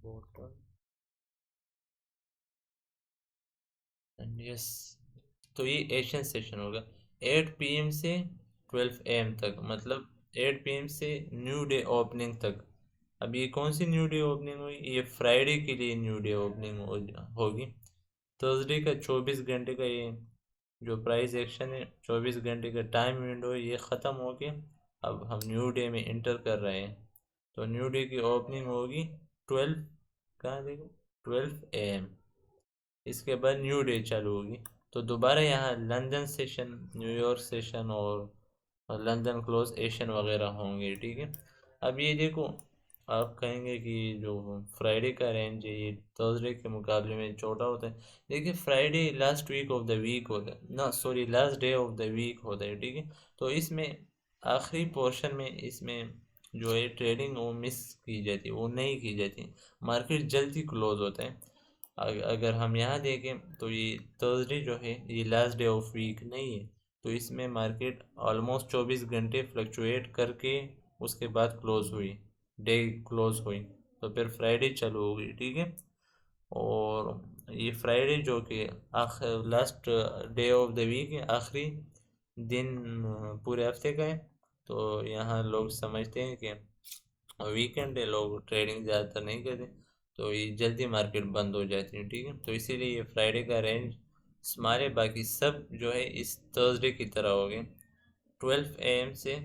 बॉटम एंड यस। तो ये एशियन सेशन होगा 8 PM से 12 AM तक, मतलब 8 PM से न्यू डे ओपनिंग तक। अब ये कौन सी न्यू डे ओपनिंग हुई, ये फ्राइडे के लिए न्यू डे ओपनिंग होगी। थर्सडे का 24 घंटे का ये जो प्राइस एक्शन है, 24 घंटे का टाइम विंडो है, ये ख़त्म हो गया। अब हम न्यू डे में इंटर कर रहे हैं, तो न्यू डे की ओपनिंग होगी 12, कहाँ देखो, 12 AM। इसके बाद न्यू डे चालू होगी, तो दोबारा यहाँ लंदन सेशन, न्यूयॉर्क सेशन और लंदन क्लोज एशियन वगैरह होंगे, ठीक है। अब ये देखो, आप कहेंगे कि जो फ्राइडे का रेंज है ये थर्सडे के मुकाबले में छोटा होता है। देखिए, Friday last week of the week होता है ना, sorry last day of the week होता है, ठीक है। तो इसमें आखिरी पोर्शन में इसमें जो है ट्रेडिंग वो मिस की जाती है, वो नहीं की जाती, मार्केट जल्दी क्लोज होता है। अगर हम यहाँ देखें तो ये थर्सडे जो है ये लास्ट डे ऑफ वीक नहीं है, तो इसमें मार्केट ऑलमोस्ट 24 घंटे फ्लक्चुएट करके उसके बाद क्लोज हुई, डे क्लोज हुई, तो फिर फ्राइडे चालू हो गई, ठीक है। और ये फ्राइडे जो कि आखिर last day of the week है, आखिरी दिन पूरे हफ्ते का है, तो यहाँ लोग समझते हैं कि वीकेंड है, लोग ट्रेडिंग ज़्यादातर नहीं करते, तो ये जल्दी मार्केट बंद हो जाती है, ठीक है। तो इसीलिए ये फ्राइडे का रेंज स्मॉल है, बाकी सब जो है इस थर्सडे की तरह हो गए। 12 AM से,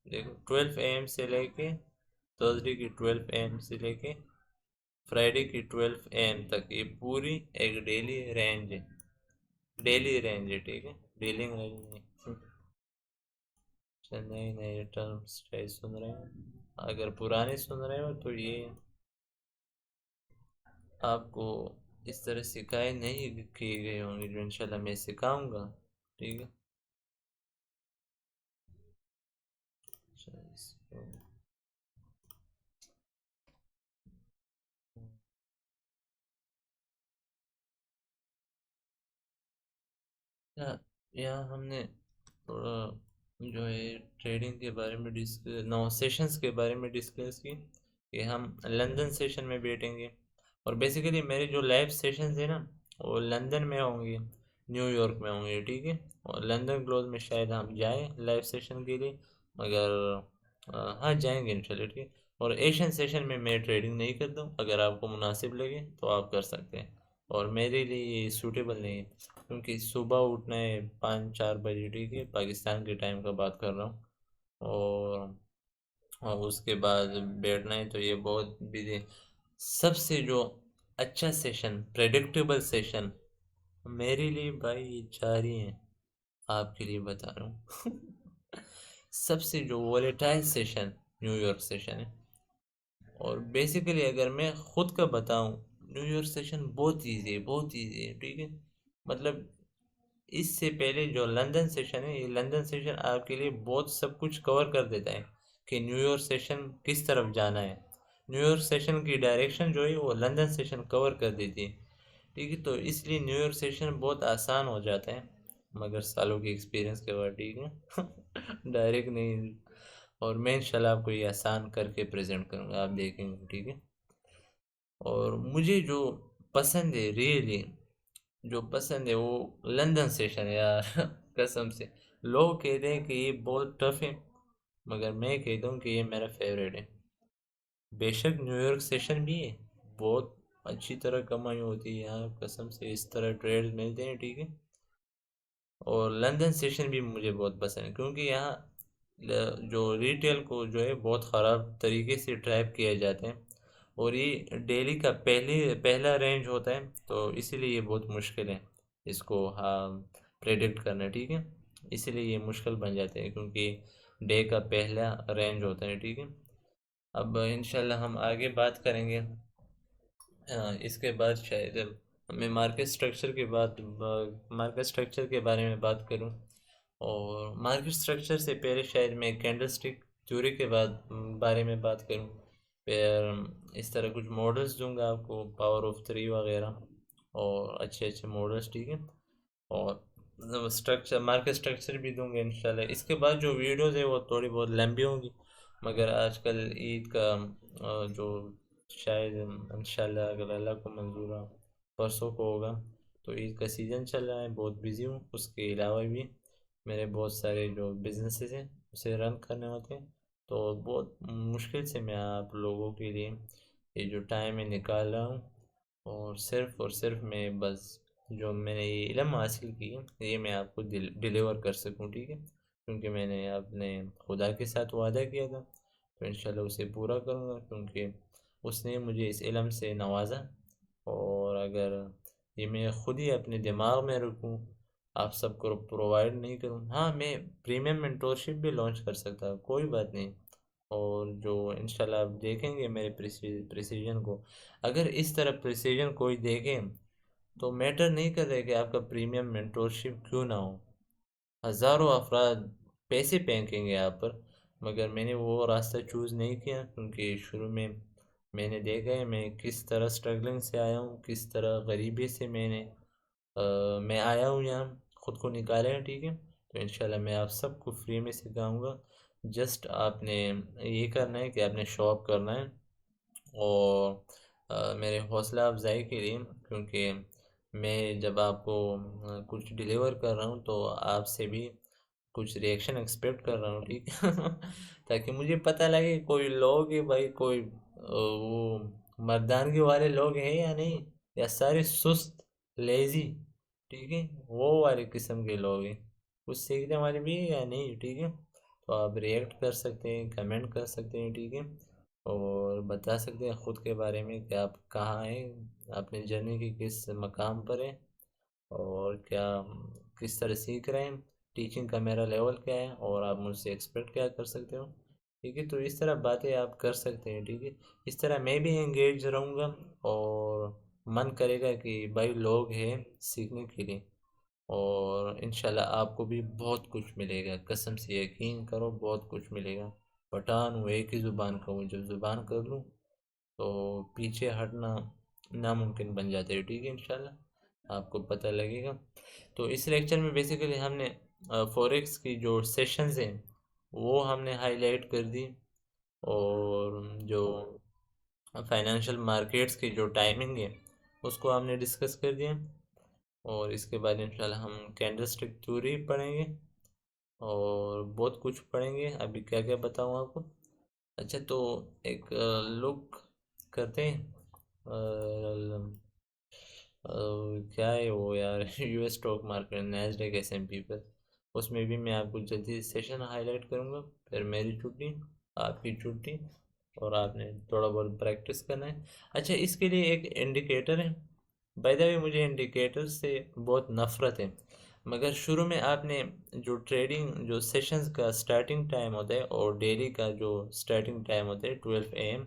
देखो 12 AM से लेके थर्सडे की 12 AM से लेके फ्राइडे की 12 AM तक, ये पूरी एक डेली रेंज है, डेली रेंज है, ठीक है, डेली रेंज नहीं। अच्छा, नए नए टर्म्स सुन रहे हो, अगर पुराने सुन रहे हो तो ये आपको इस तरह सिखाए नहीं किए गए होंगे, जो इंशाल्लाह मैं सिखाऊंगा, ठीक है। अच्छा, इसको यहाँ हमने थोड़ा जो है ट्रेडिंग के बारे में डिस्कस, 9 सेशंस के बारे में डिस्कस की कि हम लंदन सेशन में बैठेंगे। और बेसिकली मेरे जो लाइव सेशंस है ना, वो लंदन में होंगे, न्यूयॉर्क में होंगे, ठीक है। और लंदन क्लोज में शायद हम जाएं लाइव सेशन के लिए, मगर हाँ जाएंगे इंशाल्लाह, ठीक है। और एशियन सेशन में मैं ट्रेडिंग नहीं करता हूँ, अगर आपको मुनासिब लगे तो आप कर सकते हैं। और मेरे लिए ये सूटेबल नहीं है, क्योंकि सुबह उठना है 5-4 बजे, ठीक है, पाकिस्तान के टाइम का बात कर रहा हूँ। और उसके बाद बैठना है, तो ये बहुत बिजी। सबसे जो अच्छा सेशन, प्रेडिक्टेबल सेशन मेरे लिए भाई ये 4 ही हैं, आपके लिए बता रहा हूँ। सबसे जो वोलेटाइल सेशन न्यूयॉर्क सेशन है। और बेसिकली अगर मैं खुद का बताऊं, न्यूयॉर्क सेशन बहुत इजी है, बहुत इजी है, ठीक है। मतलब इससे पहले जो लंदन सेशन है, ये लंदन सेशन आपके लिए बहुत सब कुछ कवर कर देता है कि न्यूयॉर्क सेशन किस तरफ जाना है। न्यूयॉर्क सेशन की डायरेक्शन जो है वो लंदन सेशन कवर कर देती है, ठीक है। तो इसलिए न्यूयॉर्क सेशन बहुत आसान हो जाता है, मगर सालों के एक्सपीरियंस के बाद, ठीक है। डायरेक्ट नहीं। और मैं इंशाल्लाह आपको ये आसान करके प्रेजेंट करूँगा, आप देखेंगे, ठीक है। और मुझे जो पसंद है रियली, जो पसंद है वो लंदन सेशन है यार। कसम से। लोग कहते हैं कि ये बहुत टफ है, मगर मैं कहता हूँ कि ये मेरा फेवरेट है। बेशक न्यूयॉर्क सेशन भी है, बहुत अच्छी तरह कमाई होती है यहाँ, कसम से, इस तरह ट्रेड मिलते हैं, ठीक है। और लंदन सेशन भी मुझे बहुत पसंद है, क्योंकि यहाँ जो रिटेल को जो है बहुत ख़राब तरीके से ड्राइव किया जाता है। और ये डेली का पहला रेंज होता है, तो इसीलिए ये बहुत मुश्किल है इसको, हाँ, प्रेडिक्ट करना, ठीक है। इसीलिए ये मुश्किल बन जाते हैं, क्योंकि डे का पहला रेंज होता है, ठीक है। अब इंशाल्लाह हम आगे बात करेंगे। इसके बाद शायद मैं मार्केट स्ट्रक्चर के बारे में बात करूं। और मार्केट स्ट्रक्चर से पहले शायद मैं कैंडलस्टिक थ्योरी के बारे में बात करूं। फिर इस तरह कुछ मॉडल्स दूंगा आपको, पावर ऑफ 3 वगैरह, और अच्छे अच्छे मॉडल्स, ठीक है। और स्ट्रक्चर, मार्केट स्ट्रक्चर भी दूंगा इंशाल्लाह। इसके बाद जो वीडियोस है वो थोड़ी बहुत लंबी होंगी, मगर आजकल ईद का जो शायद इंशाल्लाह अगर अल्लाह को मंजूर है परसों को होगा, तो ईद का सीज़न चल रहा है, बहुत बिज़ी हूँ। उसके अलावा भी मेरे बहुत सारे जो बिजनेसेस हैं उसे रन करने होते हैं, तो बहुत मुश्किल से मैं आप लोगों के लिए ये जो टाइम है निकाल रहा हूँ। और सिर्फ मैं बस जो मैंने ये इल्म हासिल की है ये मैं आपको डिलीवर कर सकूँ, ठीक है। क्योंकि मैंने अपने खुदा के साथ वादा किया था, तो इंशाल्लाह उसे पूरा करूँगा, क्योंकि उसने मुझे इस इल्म से नवाजा। और अगर ये मैं खुद ही अपने दिमाग में रखूँ, आप सबको प्रोवाइड नहीं करूँ, हाँ, मैं प्रीमियम मेंटोरशिप भी लॉन्च कर सकता हूँ, कोई बात नहीं। और जो इंशाल्लाह आप देखेंगे मेरे प्रिसीजन को, अगर इस तरह प्रिसीजन कोई देखे, तो मैटर नहीं कर रहा है कि आपका प्रीमियम मेंटोरशिप क्यों ना हो। हज़ारों अफराद पैसे फेंकेंगे आप पर, मगर मैंने वो रास्ता चूज़ नहीं किया, क्योंकि शुरू में मैंने देखा है मैं किस तरह स्ट्रगलिंग से आया हूँ, किस तरह गरीबी से मैं आया हूँ यहाँ, खुद को निकाला है, ठीक है। तो इंशाल्लाह मैं आप सबको फ्री में सिखाऊंगा। जस्ट आपने ये करना है कि आपने शो अप करना है। और मेरे हौसला अफजाई के लिए, क्योंकि मैं जब आपको कुछ डिलीवर कर रहा हूँ, तो आपसे भी कुछ रिएक्शन एक्सपेक्ट कर रहा हूँ, ठीक है। ताकि मुझे पता लगे कोई लोग है भाई, कोई वो मर्दानगी वाले लोग हैं या नहीं, या सारे सुस्त, लेजी, ठीक है, वो वाले किस्म के लोग हैं, कुछ सीखने वाले भी हैं या नहीं, ठीक है। तो आप रिएक्ट कर सकते हैं, कमेंट कर सकते हैं, ठीक है। और बता सकते हैं ख़ुद के बारे में कि आप कहाँ हैं, अपनी जर्नी के किस मकाम पर हैं, और क्या किस तरह सीख रहे हैं, टीचिंग का मेरा लेवल क्या है, और आप मुझसे एक्सपेक्ट क्या कर सकते हो, ठीक है। तो इस तरह बातें आप कर सकते हैं, ठीक है। इस तरह मैं भी एंगेज रहूँगा, और मन करेगा कि भाई लोग हैं सीखने के लिए। और इंशाल्लाह आपको भी बहुत कुछ मिलेगा, कसम से यकीन करो, बहुत कुछ मिलेगा। पठान हूँ, एक ही ज़ुबान का हूँ, जब ज़ुबान कर लूँ तो पीछे हटना नामुमकिन बन जाते हैं, ठीक है। इंशाल्लाह आपको पता लगेगा। तो इस लेक्चर में बेसिकली हमने फॉरेक्स की जो सेशंस हैं वो हमने हाईलाइट कर दी, और जो फाइनेंशियल मार्केट्स की जो टाइमिंग है उसको हमने डिस्कस कर दिया। और इसके बाद इंशाल्लाह हम कैंडलस्टिक थ्योरी पढ़ेंगे, और बहुत कुछ पढ़ेंगे, अभी क्या क्या बताऊँ आपको। अच्छा, तो एक लुक करते हैं क्या है वो यार US stock market Nasdaq SMP पर, उसमें भी मैं आपको जल्दी सेशन हाईलाइट करूँगा। फिर मेरी छुट्टी, आपकी छुट्टी, और आपने थोड़ा बहुत प्रैक्टिस करना है। अच्छा, इसके लिए एक इंडिकेटर है। बाय द वे, मुझे इंडिकेटर से बहुत नफरत है, मगर शुरू में आपने जो ट्रेडिंग जो सेशंस का स्टार्टिंग टाइम होता है और डेली का जो स्टार्टिंग टाइम होता है 12 AM,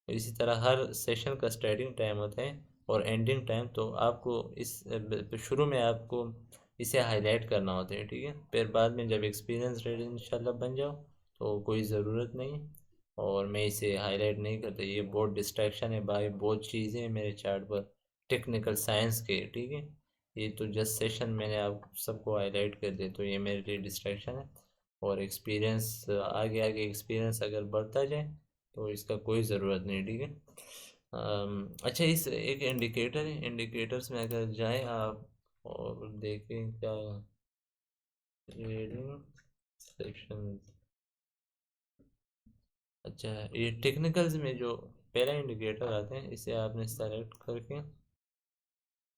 इसी तरह हर सेशन का स्टार्टिंग टाइम होता है और एंडिंग टाइम, तो आपको इस शुरू में आपको इसे हाईलाइट करना होता है, ठीक है। फिर बाद में जब एक्सपीरियंस रेट इंशाल्लाह बन जाओ तो कोई ज़रूरत नहीं। और मैं इसे हाईलाइट नहीं करता, ये बहुत डिस्ट्रैक्शन है भाई, बहुत चीज़ें हैं मेरे चार्ट पर टेक्निकल साइंस के, ठीक है। ये तो जस्ट सेशन मैंने आप सबको हाईलाइट कर दिया, तो ये मेरे लिए डिस्ट्रैक्शन है। और एक्सपीरियंस आगे आगे एक्सपीरियंस अगर बढ़ता जाए तो इसका कोई ज़रूरत नहीं, ठीक है। अच्छा, इस एक इंडिकेटर है, इंडिकेटर्स में अगर जाएं आप और देखें क्या ट्रेडिंग सेक्शन। अच्छा, ये टेक्निकल्स में जो पहला इंडिकेटर आते हैं इसे आपने सेलेक्ट करके,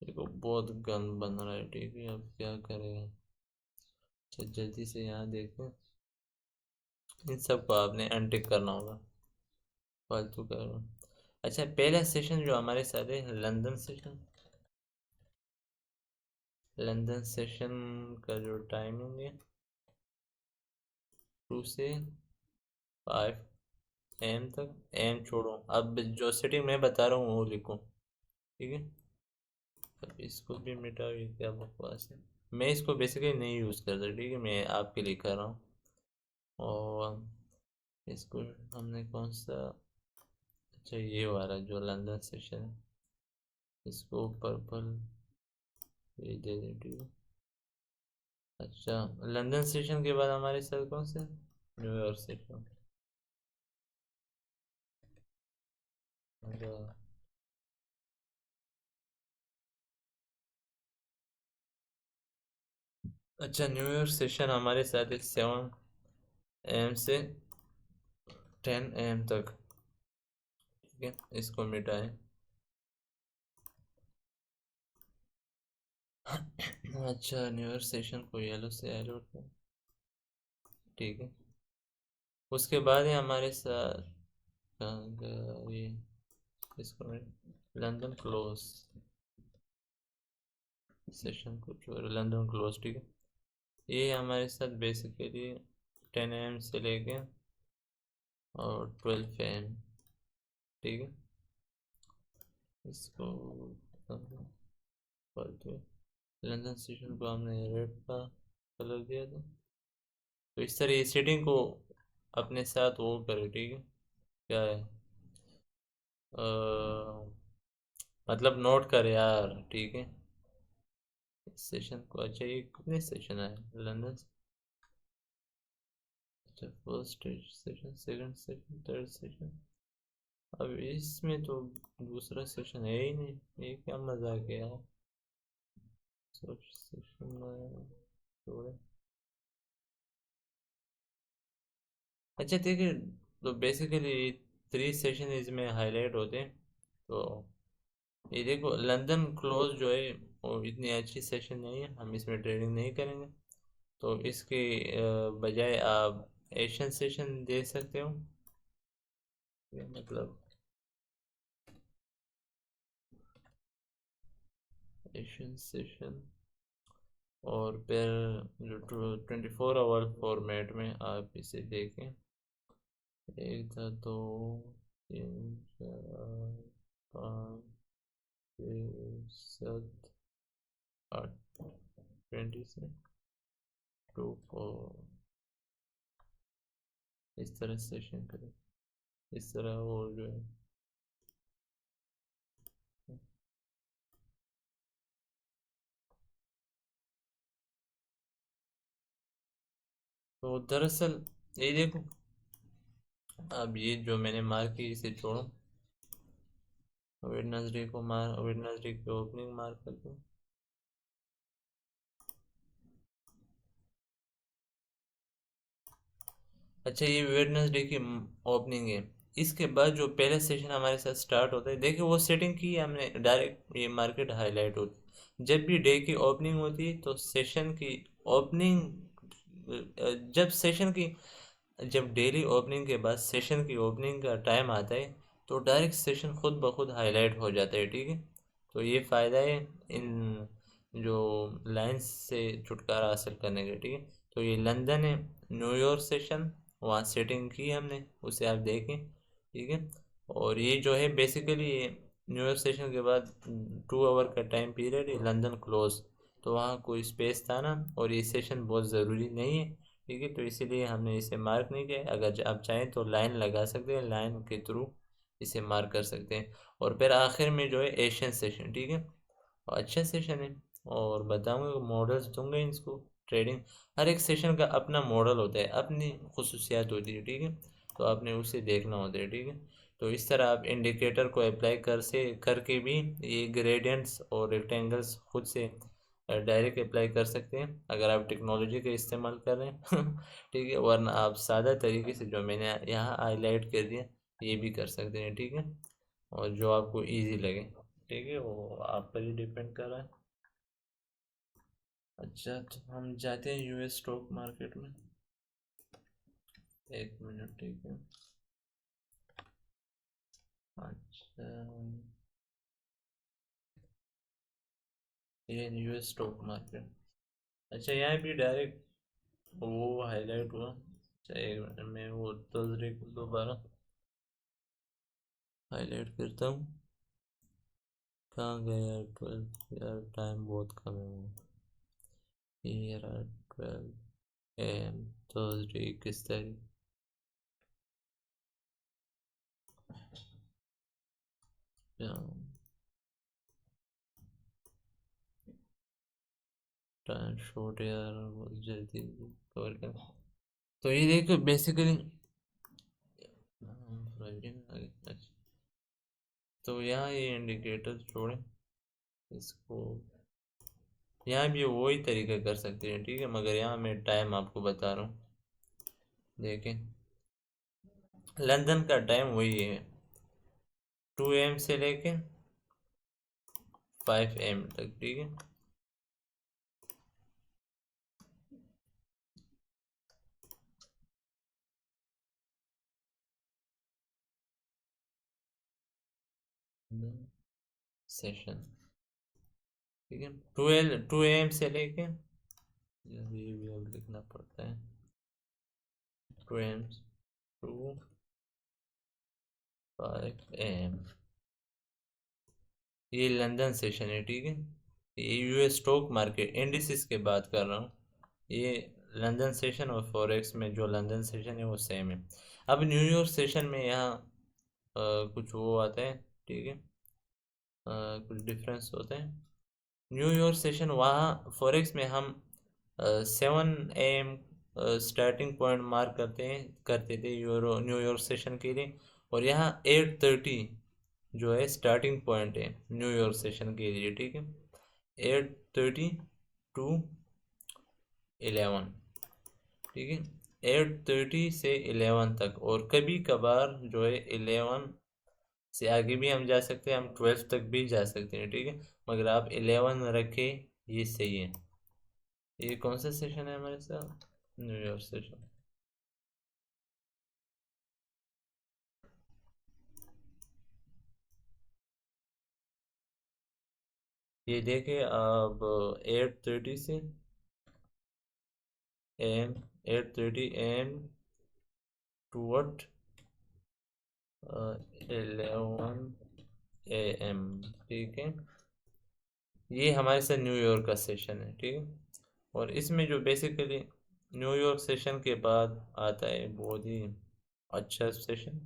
देखो बहुत गंद बन रहा है, ठीक है, अब क्या करें। अच्छा, जल्दी से यहाँ देखें, इन सबको आपने अनटिक करना होगा, फालतू कर। अच्छा, पहला सेशन जो हमारे साथ है लंदन सेशन, लंदन सेशन का जो टाइमिंग है 2 से 5 AM तक। एम छोड़ो, अब जो सेटिंग मैं बता रहा हूँ वो लिखो, ठीक है। अब इसको भी मिटाओ, ये क्या बकवास है। मैं इसको बेसिकली नहीं यूज़ करता, ठीक है, मैं आपके लिए कर रहा हूँ। और इसको हमने कौन सा, अच्छा ये वाला जो लंदन सेशन है, इसको पर्पल ये दे दें, ठीक है। अच्छा, लंदन सेशन के बाद हमारे साथ कौन सा, न्यूयॉर्क सेशन। अच्छा, न्यूयॉर्क सेशन हमारे साथ है 7 AM से 10 AM तक, ठीक है, इसको मिटाएं। अच्छा, न्यूयॉर्क सेशन को येलो से हाईलाइट करें, ठीक है। उसके बाद है हमारे साथ, कहाँ गया ये, इसको मैं लंदन क्लोज सेशन को छोड़, लंदन क्लोज, ठीक है। ये हमारे साथ बेसिकली 10 AM से लेके और 12 AM, ठीक है। इसको फालतू है। लंदन स्टेशन को हमने रेड का कलर दिया था, तो इस तरह सेटिंग को अपने साथ वो करो, ठीक है। क्या है, मतलब नोट कर यार, ठीक है। सेशन को, अच्छा ये कितने सेशन है लंदन से? अच्छा, first session, second session, third session. अब इसमें तो दूसरा सेशन है ही नहीं, ये क्या मजाक है यार। सेशन थोड़े, अच्छा ठीक है। तो बेसिकली 3 सेशन इसमें हाईलाइट होते हैं। तो ये देखो, लंदन क्लोज जो है वो इतनी अच्छी सेशन नहीं है, हम इसमें ट्रेडिंग नहीं करेंगे। तो इसके बजाय आप एशियन सेशन दे सकते हो, ये मतलब एशियन सेशन। और फिर जो 24 आवर फॉर्मेट में आप इसे देखें, एक था, दो, तीन, चार, पाँच, छः, सात, आठ, 20 से 2 4, इस तरह सेशन करें, इस तरह वो जो है। तो दरअसल ये देखो, अब ये जो मैंने मार्क की इसे छोड़ो, वेडनेसडे को मार, वेडनेसडे की ओपनिंग मार्क कर दो। अच्छा, ये वेडनेसडे की ओपनिंग है, इसके बाद जो पहला सेशन हमारे साथ स्टार्ट होता है, देखिए वो सेटिंग की है हमने, डायरेक्ट ये मार्केट हाईलाइट होती है। जब भी डे की ओपनिंग होती है तो सेशन की ओपनिंग, जब सेशन की, जब डेली ओपनिंग के बाद सेशन की ओपनिंग का टाइम आता है तो डायरेक्ट सेशन खुद ब खुद हाईलाइट हो जाता है, ठीक है। तो ये फ़ायदा है इन जो लाइंस से छुटकारा हासिल करने का, ठीक है। तो ये लंदन है, न्यूयॉर्क सेशन, वहाँ सेटिंग की हमने, उसे आप देखें, ठीक है। और ये जो है बेसिकली न्यूयॉर्क सेशन के बाद 2 आवर का टाइम पीरियड है लंदन क्लोज, तो वहाँ कोई स्पेस था ना, और ये सेशन बहुत ज़रूरी नहीं है, ठीक है। तो इसीलिए हमने इसे मार्क नहीं किया। अगर आप चाहें तो लाइन लगा सकते हैं, लाइन के थ्रू इसे मार्क कर सकते हैं। और फिर आखिर में जो है एशियन सेशन, ठीक है, अच्छा सेशन है। और बताऊंगा, मॉडल्स दूंगा इसको, ट्रेडिंग, हर एक सेशन का अपना मॉडल होता है, अपनी खसूसियात होती है, ठीक है। तो आपने उसे देखना होता है, ठीक है। तो इस तरह आप इंडिकेटर को अप्लाई करके भी ये ग्रेडियंट्स और रेक्टेंगल्स खुद से डायरेक्ट अप्लाई कर सकते हैं, अगर आप टेक्नोलॉजी का इस्तेमाल कर रहे हैं ठीक है। वरना आप सादा तरीके से जो मैंने यहाँ हाईलाइट कर दिया ये भी कर सकते हैं, ठीक है। और जो आपको इजी लगे, ठीक है, वो आप पर ही डिपेंड कर रहा है। अच्छा, तो हम जाते हैं यूएस स्टॉक मार्केट में। एक मिनट, ठीक है। अच्छा, ये यूएस स्टॉक मार्केट, अच्छा यहाँ भी डायरेक्ट वो हाईलाइट हुआ। अच्छा एक मिनट, मैं वो थर्सडे को दोबारा हाईलाइट करता हूँ। कहाँ गया यार 12, यार टाइम बहुत कम है। ये रहा 12 AM, थर्सडे 21 तारीख। टाइम शॉर्ट यार, बहुत जल्दी कवर कर। तो ये देखो बेसिकली फ्राइडे में आ गया। अच्छा, तो यहाँ ये इंडिकेटर छोड़ें इसको, यहाँ भी वही तरीका कर सकते हैं, ठीक है, मगर यहाँ मैं टाइम आपको बता रहा हूँ। देखें, लंदन का टाइम वही है, 2 AM से लेके 5 AM तक, ठीक है। सेशन, ठीक है, 2 AM से लेके, ये भी अब लिखना पड़ता है, 2 AM टू 5 AM, ये लंदन सेशन है, ठीक है। ये यूएस स्टॉक मार्केट इंडिसेस के बात कर रहा हूँ। ये लंदन सेशन और फॉरेक्स में जो लंदन सेशन है वो सेम है। अब न्यूयॉर्क सेशन में यहाँ कुछ वो आता है, ठीक है, कुछ डिफरेंस होता है। न्यूयॉर्क सेशन, वहाँ फॉरेक्स में हम 7 AM स्टार्टिंग पॉइंट मार्क करते थे यूरो न्यूयॉर्क सेशन के लिए। और यहाँ 8:30 जो है स्टार्टिंग पॉइंट है न्यूयॉर्क सेशन के लिए, ठीक है। 8:30 to 11, ठीक है, 8:30 से 11 तक, और कभी कभार जो है 11 से आगे भी हम जा सकते हैं, हम 12 तक भी जा सकते हैं, ठीक है। मगर आप 11 रखें, ये सही है। ये कौन सा सेशन है हमारे साथ, न्यूयॉर्क सेशन। ये देखे अब 8:30 से AM, 8:30 AM to what 11 AM, ठीक है। ये हमारे साथ न्यूयॉर्क का सेशन है, ठीक है। और इसमें जो बेसिकली न्यूयॉर्क सेशन के बाद आता है बहुत ही अच्छा सेशन,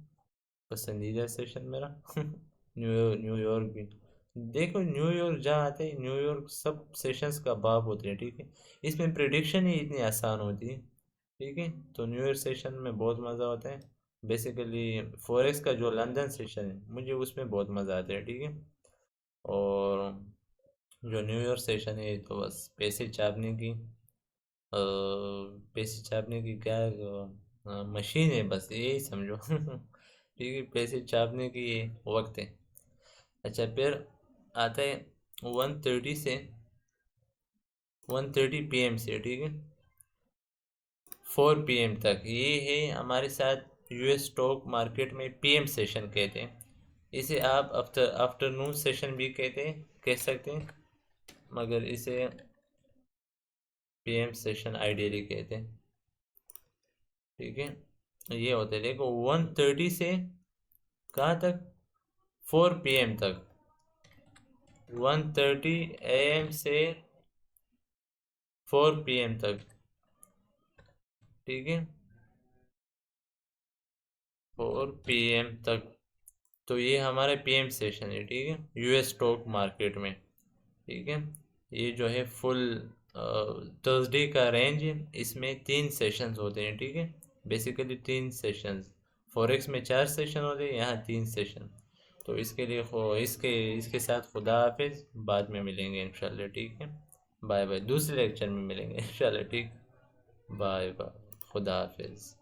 पसंदीदा सेशन मेरा न्यूयॉर्क भी, देखो न्यूयॉर्क जहाँ आते हैं, न्यूयॉर्क सब सेशंस का बाप होते हैं, ठीक है। इसमें प्रिडिक्शन ही इतनी आसान होती है, ठीक है। तो न्यूयॉर्क सेशन में बहुत मज़ा आता है। बेसिकली फॉरेक्स का जो लंदन सेशन है मुझे उसमें बहुत मज़ा आता है, ठीक है। और जो न्यूयॉर्क सेशन है तो बस पैसे छापने की, पैसे छापने की क्या मशीन है, बस यही समझो ठीक है, पैसे छापने की ये वक्त है। अच्छा, फिर आता है 1:30 से 1:30 PM से, ठीक है, 4 PM तक। ये है हमारे साथ यूएस स्टॉक मार्केट में पीएम सेशन कहते हैं। इसे आप आफ्टरनून सेशन भी कह सकते हैं, मगर इसे पीएम सेशन आइडियली कहते हैं। ठीक है, ये होते हैं, देखो 1:30 से कहाँ तक, 4 PM तक। 1:30 AM से 4 PM तक, ठीक है, 4 PM तक। तो ये हमारा पीएम सेशन है, ठीक है, यूएस स्टॉक मार्केट में। ठीक है, ये जो है फुल थर्सडे का रेंज है, इसमें 3 सेशंस होते हैं। ठीक है, बेसिकली 3 सेशंस। फॉरेक्स में 4 सेशन होते हैं, यहाँ 3 सेशन। तो इसके लिए इसके साथ खुदा हाफिज, बाद में मिलेंगे इंशाल्लाह। ठीक है, बाय बाय, दूसरे लेक्चर में मिलेंगे इंशाल्लाह। ठीक, बाय बाय, खुदा हाफिज।